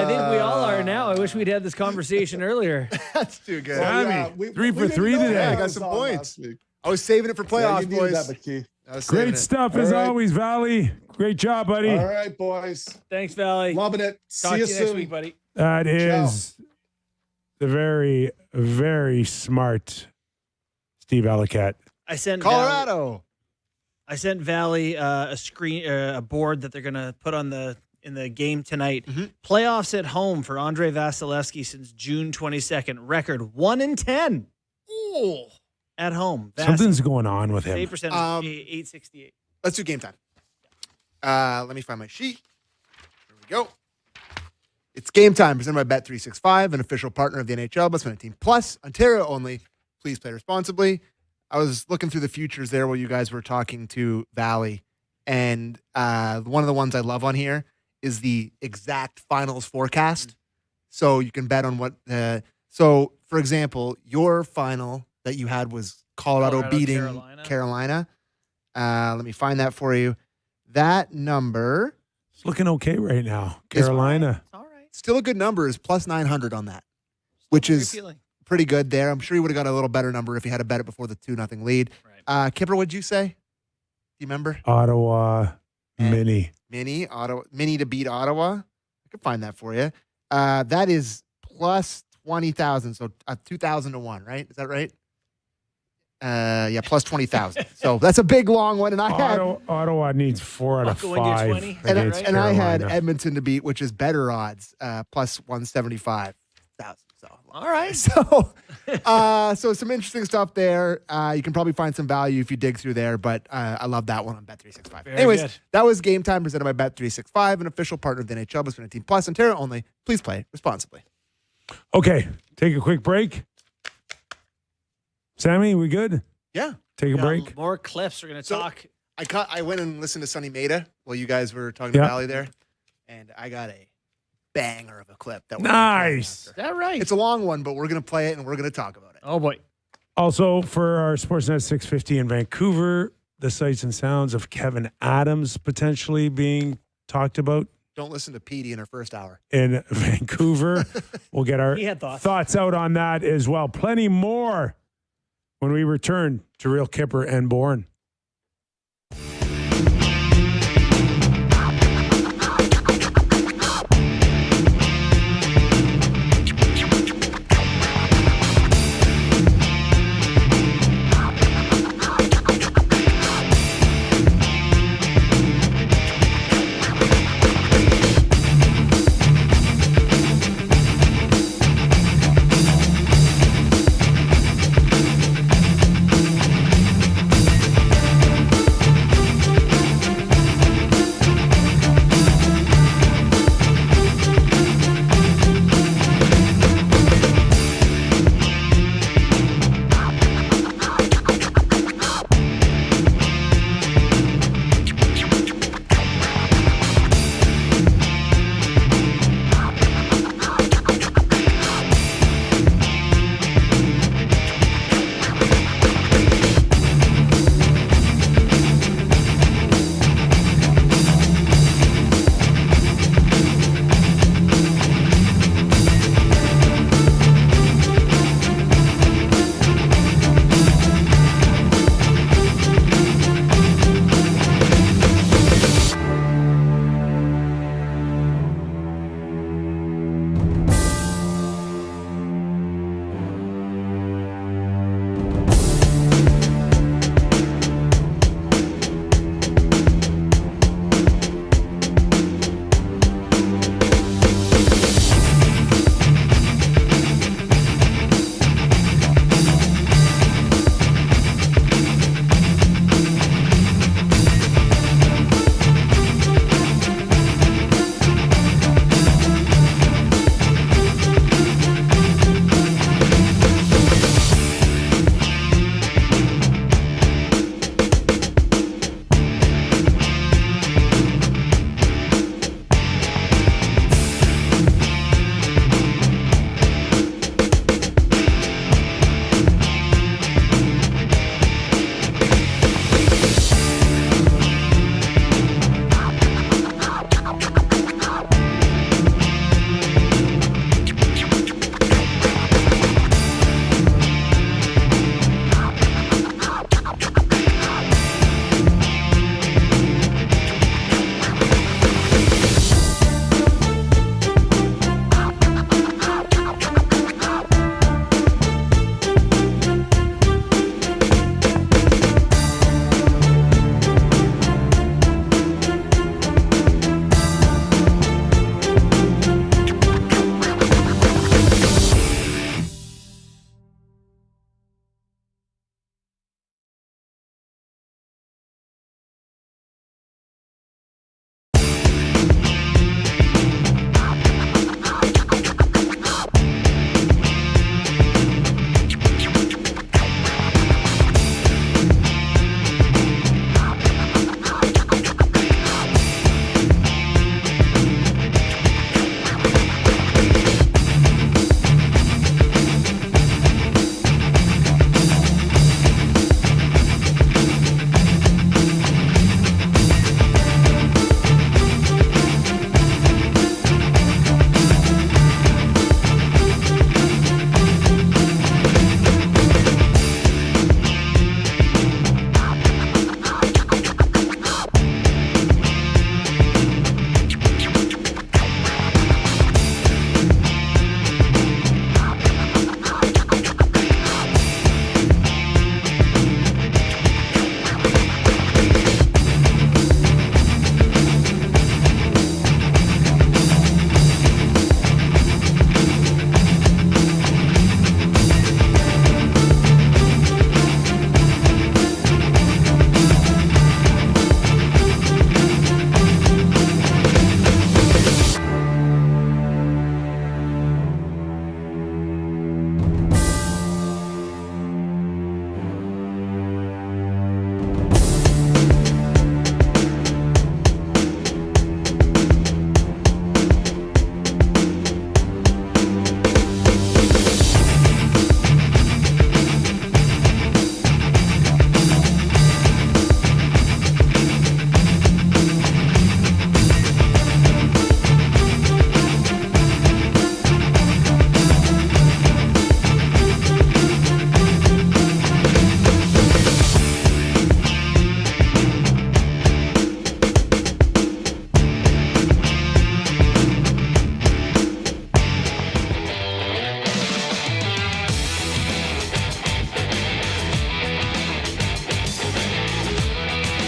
think we all are now. I wish we'd had this conversation earlier. That's too good. Sammy, 3 for 3 today. I got some points. I was saving it for playoffs, boys. Great stuff as always, Valley. Great job, buddy. All right, boys. Thanks, Valley. Loving it. Talk See you to you soon. next week, buddy. That is the very, very smart Steve Valiquette. I sent Colorado. I sent Valley a board that they're going to put in the game tonight. Playoffs at home for Andrei Vasilevsky since June 22nd. Record 1-10. Ooh. At home. Something's going on with him. Save percentage 868. Let's do game time. Let me find my sheet. Here we go. It's game time presented by Bet365, an official partner of the NHL. Must win a team plus. Ontario only. Please play responsibly. I was looking through the futures there while you guys were talking to Valley, and one of the ones I love on here is the exact finals forecast. So you can bet on what. So, for example, your final that you had was Colorado beating Carolina. Let me find that for you. That number. It's looking okay right now. Carolina. All right. Still a good number is plus 900 on that, which is pretty good there. I'm sure he would have got a little better number if he had to bet it before the 2-0 lead. Right. Kyper, what'd you say? Do you remember? Ottawa Mini. Mini to beat Ottawa. I could find that for you. That is plus 20,000, so 2,000 to 1, right? Is that right? Yeah, plus 20,000. So that's a big long one. And Ottawa needs 4 out of 5. And I had Edmonton to beat, which is better odds, plus 175,000. So all right. So some interesting stuff there. You can probably find some value if you dig through there, but I love that one on Bet365. Anyways, that was Game Time presented by Bet365, an official partner of the NHL. Must win a team plus. Ontario only. Please play responsibly. Okay, take a quick break. Sammy, we good? Yeah. Take a break. More clips. We're going to talk. I went and listened to Sonny Mehta while you guys were talking to Valley there, and I got a banger of a clip. Nice. Is that right? It's a long one, but we're going to play it and we're going to talk about it. Oh, boy. Also, for our Sportsnet 650 in Vancouver, the sights and sounds of Kevin Adams potentially being talked about. Don't listen to Petey in her first hour. In Vancouver. We'll get our thoughts out on that as well. Plenty more when we return to Real Kyper and Bourne.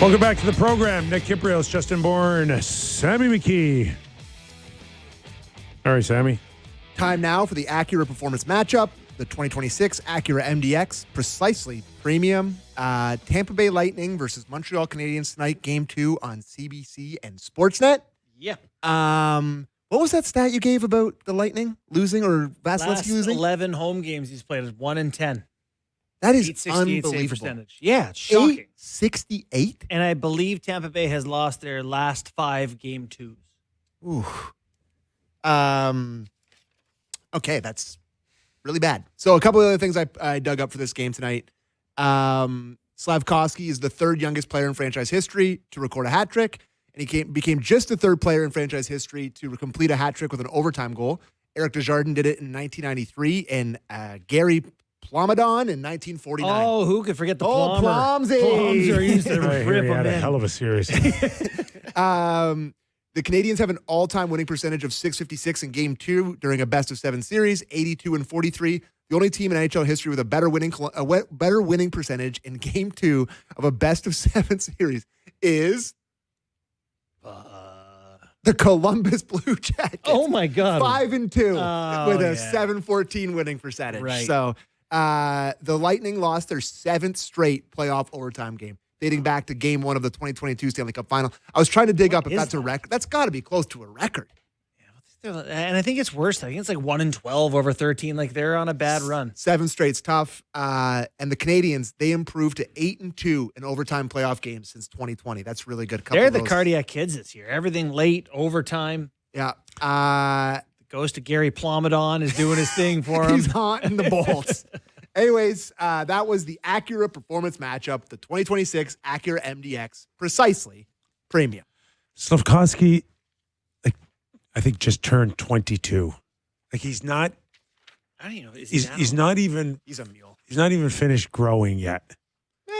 Welcome back to the program. Nick Kypreos, Justin Bourne, Sammy McKee. All right, Sammy. Time now for the Acura Performance matchup. The 2026 Acura MDX, precisely premium. Tampa Bay Lightning versus Montreal Canadiens tonight, Game 2 on CBC and Sportsnet. Yeah. What was that stat you gave about the Lightning losing or Vasilevsky Last losing? 11 home games he's played is 1-10. That is 868 save unbelievable. percentage. Yeah, it's shocking. 868? And I believe Tampa Bay has lost their last 5 Game 2s. Ooh. Okay, that's really bad. So a couple of other things I dug up for this game tonight. Slavkovsky is the third youngest player in franchise history to record a hat trick, and he became just the third player in franchise history to complete a hat trick with an overtime goal. Eric Desjardins did it in 1993, and Gary Plomadon in 1949. Oh, who could forget the Oh, Plumber? Plomsy. Plomser used to Right, rip he him had a in. hell of a series. The Canadiens have an all-time winning percentage of .656 in Game 2 during a best-of-7 series, 82-43. The only team in NHL history with a better winning percentage in Game 2 of a best-of-7 series is the Columbus Blue Jackets. Oh, my God. 5-2 with a 7-14 winning percentage. Right. So the Lightning lost their 7th straight playoff overtime game, dating back to Game 1 of the 2022 Stanley Cup Final. I was trying to dig up if that's a record. That's got to be close to a record. And I think it's worse. I think it's like 1-12 over 13. Like they're on a bad run. 7 straight's tough. And the Canadiens, they improved to 8-2 in overtime playoff games since 2020. That's really good. They're the cardiac kids this year. Everything late, overtime. Yeah. Goes to Gary Plomadon is doing his thing for him. He's haunting the Bolts. Anyways, that was the Acura Performance matchup, the 2026 Acura MDX, precisely premium. Slavkovsky, I think, just turned 22. Like he's not. I don't even know. He's not even. He's a mule. He's not even finished growing yet.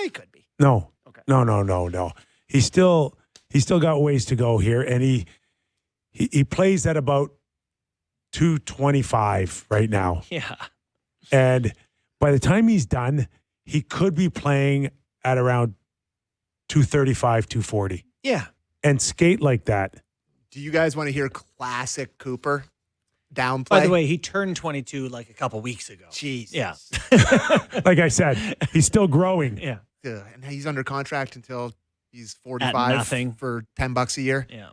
He could be. No. Okay. No. He's still got ways to go here, and he plays at about 225 right now. Yeah. And by the time he's done, he could be playing at around 235, 240. Yeah. And skate like that. Do you guys want to hear classic Cooper downplay? By the way, he turned 22 like a couple weeks ago. Jeez. Yeah. Like I said, he's still growing. Yeah. And he's under contract until he's 45 At nothing. for $10 a year. Yeah.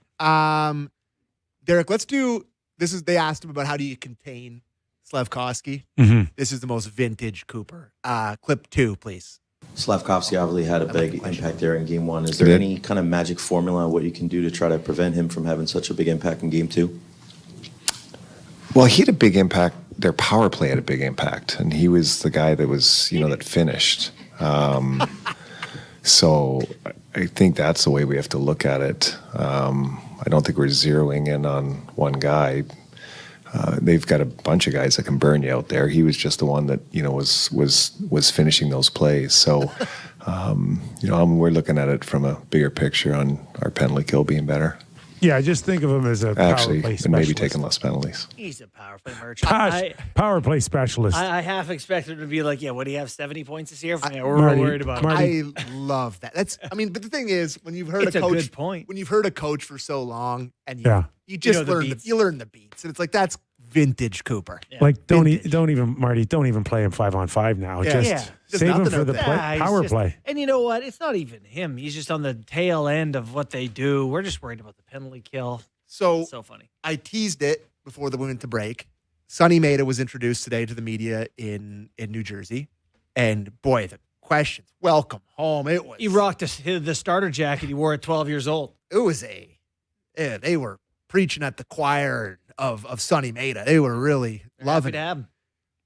Derek, let's do this. They asked him about how do you contain Slavkovsky. Mm-hmm. This is the most vintage Cooper. Clip 2, please. Slavkovsky obviously had a big impact there in Game 1. Is there any kind of magic formula on what you can do to try to prevent him from having such a big impact in Game 2? Well, he had a big impact. Their power play had a big impact, and he was the guy that was, that finished. So I think that's the way we have to look at it. I don't think we're zeroing in on one guy. They've got a bunch of guys that can burn you out there. He was just the one that was finishing those plays. So we're looking at it from a bigger picture on our penalty kill being better. Yeah, just think of him as a power play specialist. And maybe taking less penalties. He's a power play merchant. Power play specialist. I half expected him to be like, what do you have, 70 points this year? We're worried about it. I love that. But the thing is, when you've heard it's a coach, good point. When you've heard a coach for so long, and you just learn the beats, and it's like that's vintage Cooper. Yeah. Like don't even play him 5-on-5 now. Just save him for the power play. And you know what? It's not even him. He's just on the tail end of what they do. We're just worried about the penalty kill. So funny. I teased it before we went to break. Sonny Mehta was introduced today to the media in New Jersey, and boy, the questions. Welcome home. It was. He rocked the starter jacket he wore at 12 years old. It was they were preaching at the choir of Sonny Mehta. They were really loving it.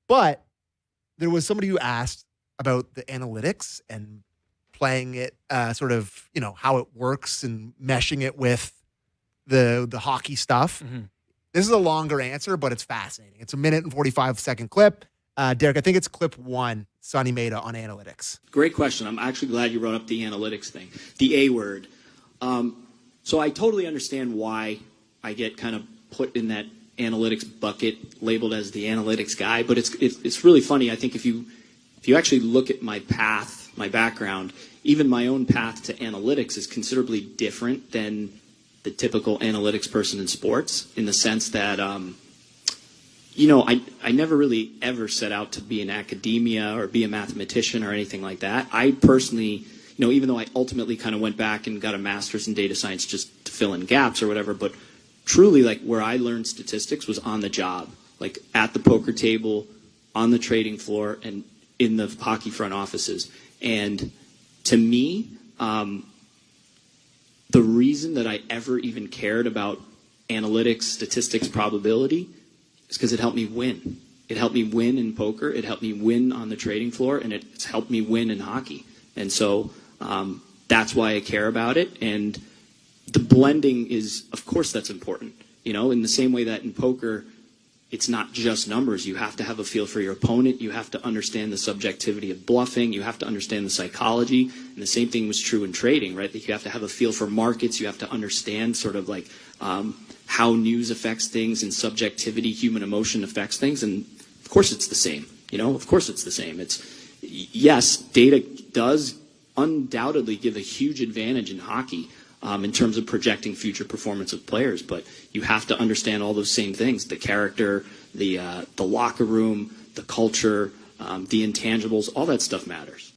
But there was somebody who asked about the analytics and playing it, sort of, how it works and meshing it with the hockey stuff. Mm-hmm. This is a longer answer, but it's fascinating. It's a 1:45-second clip. Derek, I think it's clip 1, Sonny Mehta on analytics. Great question. I'm actually glad you brought up the analytics thing, the A word. So I totally understand why I get kind of put in that analytics bucket, labeled as the analytics guy. But it's really funny. I think if you actually look at my path my background, even my own path to analytics is considerably different than the typical analytics person in sports, in the sense that, I never really ever set out to be in academia or be a mathematician or anything like that. I personally, even though I ultimately kind of went back and got a master's in data science just to fill in gaps or whatever, but truly, like, where I learned statistics was on the job, like at the poker table, on the trading floor, and in the hockey front offices. And to me, the reason that I ever even cared about analytics, statistics, probability is because it helped me win. It helped me win in poker. It helped me win on the trading floor, and it's helped me win in hockey. And so that's why I care about it. And the blending is, of course, that's important. In the same way that in poker, it's not just numbers. You have to have a feel for your opponent. You have to understand the subjectivity of bluffing. You have to understand the psychology. And the same thing was true in trading, right? That you have to have a feel for markets. You have to understand sort of like how news affects things and subjectivity, human emotion affects things. And of course it's the same. Of course it's the same. Yes, data does undoubtedly give a huge advantage in hockey in terms of projecting future performance of players, but you have to understand all those same things: the character, the locker room, the culture, the intangibles. All that stuff matters.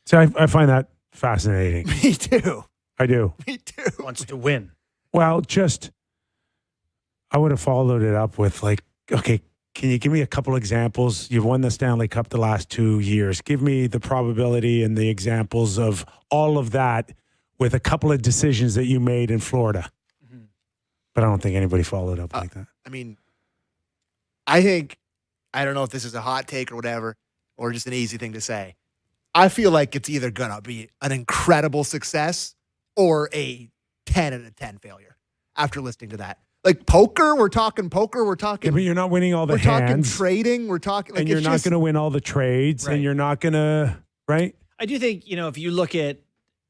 So I find that fascinating. Me too. I do. Me too. Wants to win. Well, I would have followed it up with like, okay, can you give me a couple examples? You've won the Stanley Cup the last 2 years. Give me the probability and the examples of all of that with a couple of decisions that you made in Florida. Mm-hmm. But I don't think anybody followed up like that. I mean, I don't know if this is a hot take or whatever, or just an easy thing to say. I feel like it's either going to be an incredible success or a 10 out of 10 failure after listening to that. Like poker, we're talking. Yeah, but you're not winning all the hands. We're talking trading. We're talking. Like, and you're not going to win all the trades, right. And you're not going to, right? I do think, if you look at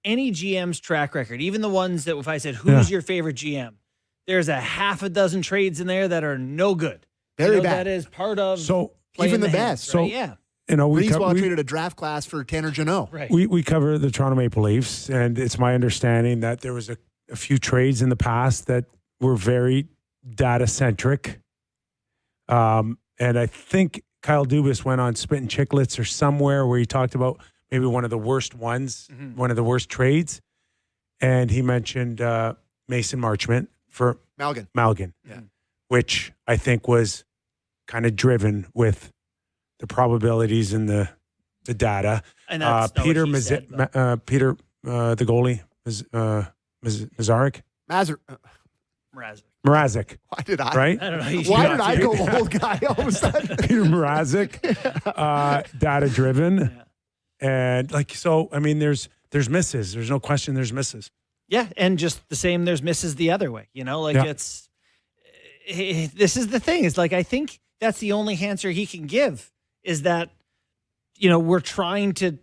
any GM's track record, even the ones that if I said, who's your favorite GM? There's a half a dozen trades in there that are no good. Very bad. That is part of even the best. Right? Yeah. We traded a draft class for Tanner Jeannot. Right. We cover the Toronto Maple Leafs, and it's my understanding that there was a few trades in the past that were very data-centric. And I think Kyle Dubas went on Spittin' Chicklets or somewhere where he talked about maybe one of the worst ones, one of the worst trades. And he mentioned Mason Marchment for Malgin. Yeah. Which I think was kind of driven with the probabilities and the data. And that's Peter, Peter, the goalie, Mazarek? Mrazek. Why did I? Right? I don't know. Why did I go old guy all of a sudden? Peter Mrazek, data driven. Yeah. And there's misses. There's no question there's misses. Yeah. And just the same, there's misses the other way, this is the thing. It's like, I think that's the only answer he can give is that, we're trying to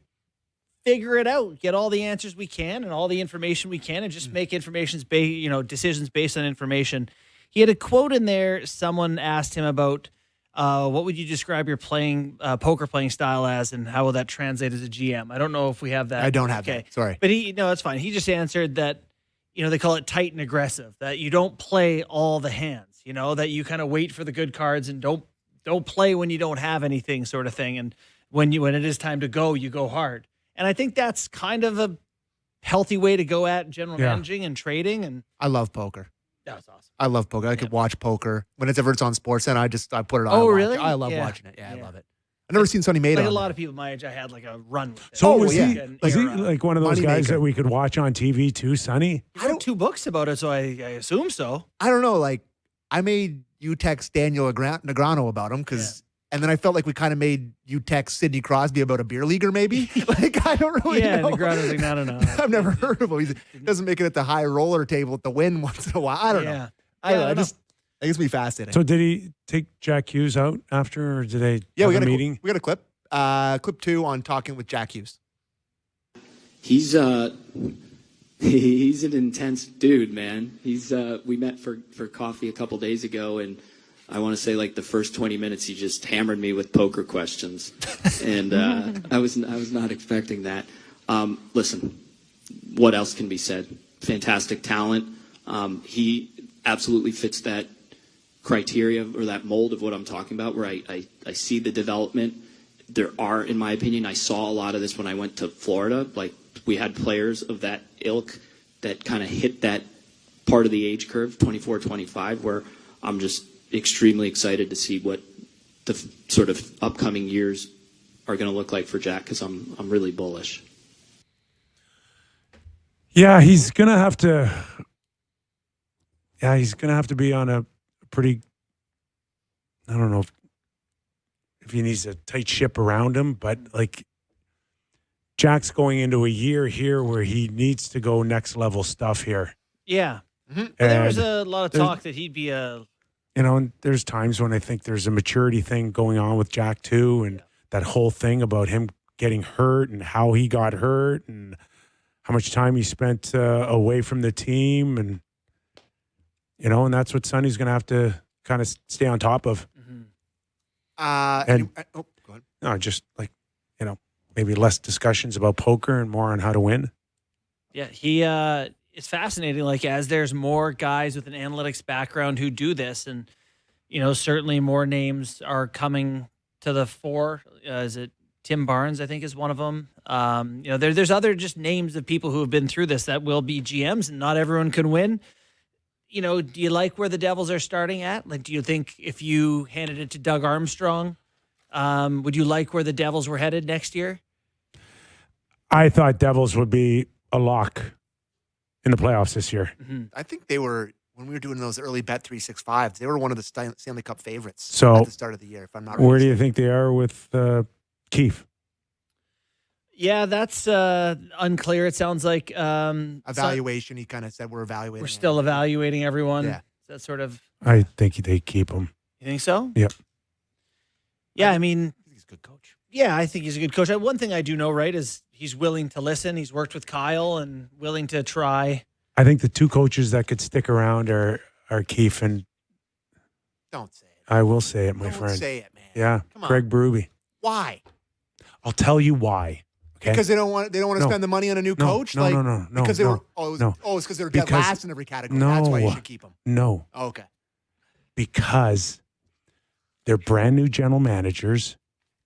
figure it out, get all the answers we can and all the information we can, and just make decisions based on information. He had a quote in there. Someone asked him about what would you describe your poker playing style as, and how will that translate as a GM? I don't know if we have that. I don't have that. Sorry, but it's fine. He just answered that. They call it tight and aggressive. That you don't play all the hands. That you kind of wait for the good cards and don't play when you don't have anything, sort of thing. And when it is time to go, you go hard. And I think that's kind of a healthy way to go at general managing and trading. And I love poker. That's awesome. I love poker. I could watch poker whenever it's on Sportsnet. I put it on. Oh, really? I love watching it. Yeah, I love it. I've never seen Sonny Mehta. Like a lot of people my age, I had like a run with it. So was he like one of those guys that we could watch on TV too, Sonny? I wrote 2 books about it, so I assume so. I don't know. Like, I made you text Daniel Negreanu about him because, and then I felt like we kind of made you text Sidney Crosby about a beer leaguer, maybe. Like, I don't really know. Yeah, Negreanu's like, no. I've never heard of him. He doesn't make it at the high roller table at the Wynn once in a while. I don't know. I don't know. I guess me fascinating. So did he take Jack Hughes out after, or did they we have got a meeting? We got a clip. Clip 2 on talking with Jack Hughes. He's an intense dude, man. We met for coffee a couple days ago, and I want to say like the first 20 minutes he just hammered me with poker questions, and I was not expecting that. Listen, what else can be said? Fantastic talent. He absolutely fits that criteria or that mold of what I'm talking about, where I see the development. There are, in my opinion, I saw a lot of this when I went to Florida. Like, we had players of that ilk that kind of hit that part of the age curve, 24, 25, where I'm just extremely excited to see what the sort of upcoming years are going to look like for Jack, because I'm really bullish. Yeah, he's gonna have to. Yeah, he's gonna have to be on a pretty. I don't know if he needs a tight ship around him, but like Jack's going into a year here where he needs to go next level stuff here. Yeah, Mm-hmm. there was a lot of talk that he'd be a. You know, and there's times when I think there's a maturity thing going on with Jack too, and that whole thing about him getting hurt and how he got hurt and how much time he spent away from the team, and you know, and that's what Sonny's going to have to kind of stay on top of. Mm-hmm. Go ahead. No, just like, you know, maybe less discussions about poker and more on how to win. Yeah, he it's fascinating. Like, as there's more guys with an analytics background who do this, and you know, certainly more names are coming to the fore. Is it Tim Barnes, I think, is one of them. You know, there's other just names of people who have been through this that will be GMs, and not everyone can win. You know, do you like where the Devils are starting at? Like, do you think if you handed it to Doug Armstrong, would you like where the Devils were headed next year? I thought Devils would be a lock in the playoffs this year. Mm-hmm. I think they were, when we were doing those early Bet365s, they were one of the Stanley Cup favorites So, at the start of the year, if I'm not wrong. Where do you think they are with Keefe? Yeah, that's unclear. It sounds like Evaluation. He kind of said we're evaluating. We're still evaluating everyone. Yeah. That sort of. I think they keep him. You think so? Yep. Yeah, I mean, he's a good coach. Yeah, I think he's a good coach. One thing I do know, right, is he's willing to listen. He's worked with Kyle and willing to try. I think the two coaches that could stick around are Keefe and. Don't say it. I will say it, my friend. Don't say it, man. Yeah, Come on. Craig Berube. Why? I'll tell you why. Okay? Because they don't want to spend the money on a new coach. No, no. Because they were. Oh, it's because they're dead last in every category. That's why you should keep them. No. Okay. Because they're brand new general managers,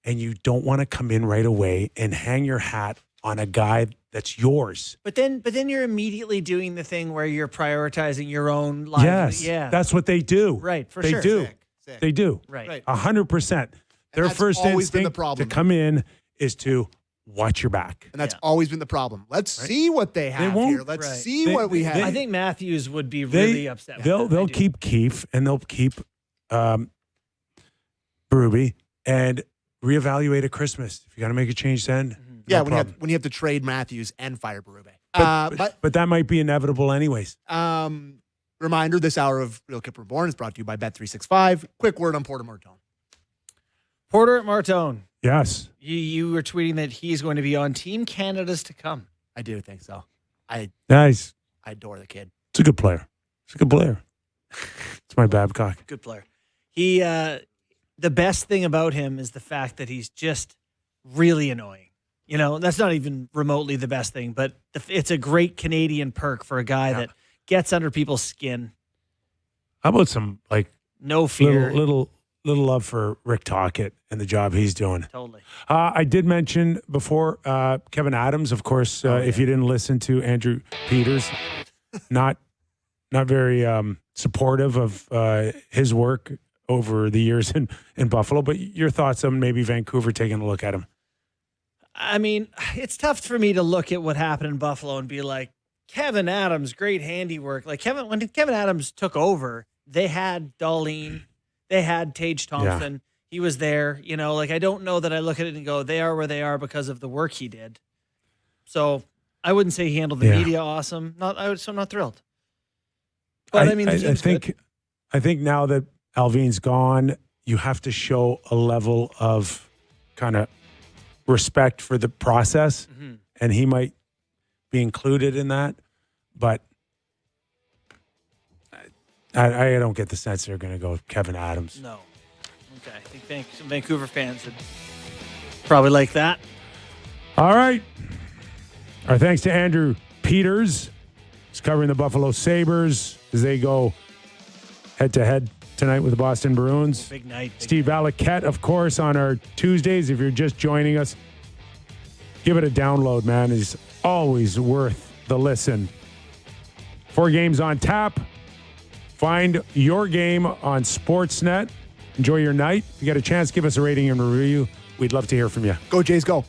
and you don't want to come in right away and hang your hat on a guy that's yours. But then you're immediately doing the thing where you're prioritizing your own life. Yes. Yeah. That's what they do. Right. For they sure. do. Sick. They do. Right. 100%. Their that's first always been the instinct problem. to come in is to watch your back. And that's always been the problem. Let's see what they have won't. here. Let's see what we have. I think Matthews would be really upset. With that. They'll keep Keefe and they'll keep Berube and reevaluate at Christmas. If you got to make a change then. Yeah, no when problem. you have to trade Matthews and fire Berube. But that might be inevitable anyways. Reminder, this hour of Real Kyper Bourne is brought to you by Bet365. Quick word on Porter Martone. Porter Martone. Yes. You were tweeting that he's going to be on Team Canada's to come. I do think so. Nice. I adore the kid. It's a good player. It's my Babcock. Good player. He the best thing about him is the fact that he's just really annoying. You know, that's not even remotely the best thing, but it's a great Canadian perk for a guy that gets under people's skin. How about some no fear, little love for Rick Tocchet and the job he's doing? Totally. I did mention before Kevin Adams, of course. If you didn't listen to Andrew Peters, not very supportive of his work over the years in Buffalo. But your thoughts on maybe Vancouver taking a look at him? I mean, it's tough for me to look at what happened in Buffalo and be like, Kevin Adams, great handiwork. Like when Kevin Adams took over, they had Darlene, they had Tage Thompson. Yeah. He was there. You know, I don't know that I look at it and go, they are where they are because of the work he did. So I wouldn't say he handled the media awesome. So I'm not thrilled. But I mean, the team's good. I think now that Alvin's gone, you have to show a level of kind of respect for the process, and he might be included in that. But I don't get the sense they're going to go Kevin Adams. No. Okay. I think some Vancouver fans would probably like that. All right. Our thanks to Andrew Peters. He's covering the Buffalo Sabres as they go head-to-head tonight with the Boston Bruins. Big night. Steve Valiquette, of course, on our Tuesdays. If you're just joining us, give it a download, man. It's always worth the listen. 4 games on tap. Find your game on Sportsnet. Enjoy your night. If you get a chance, give us a rating and review. We'd love to hear from you. Go Jays, go.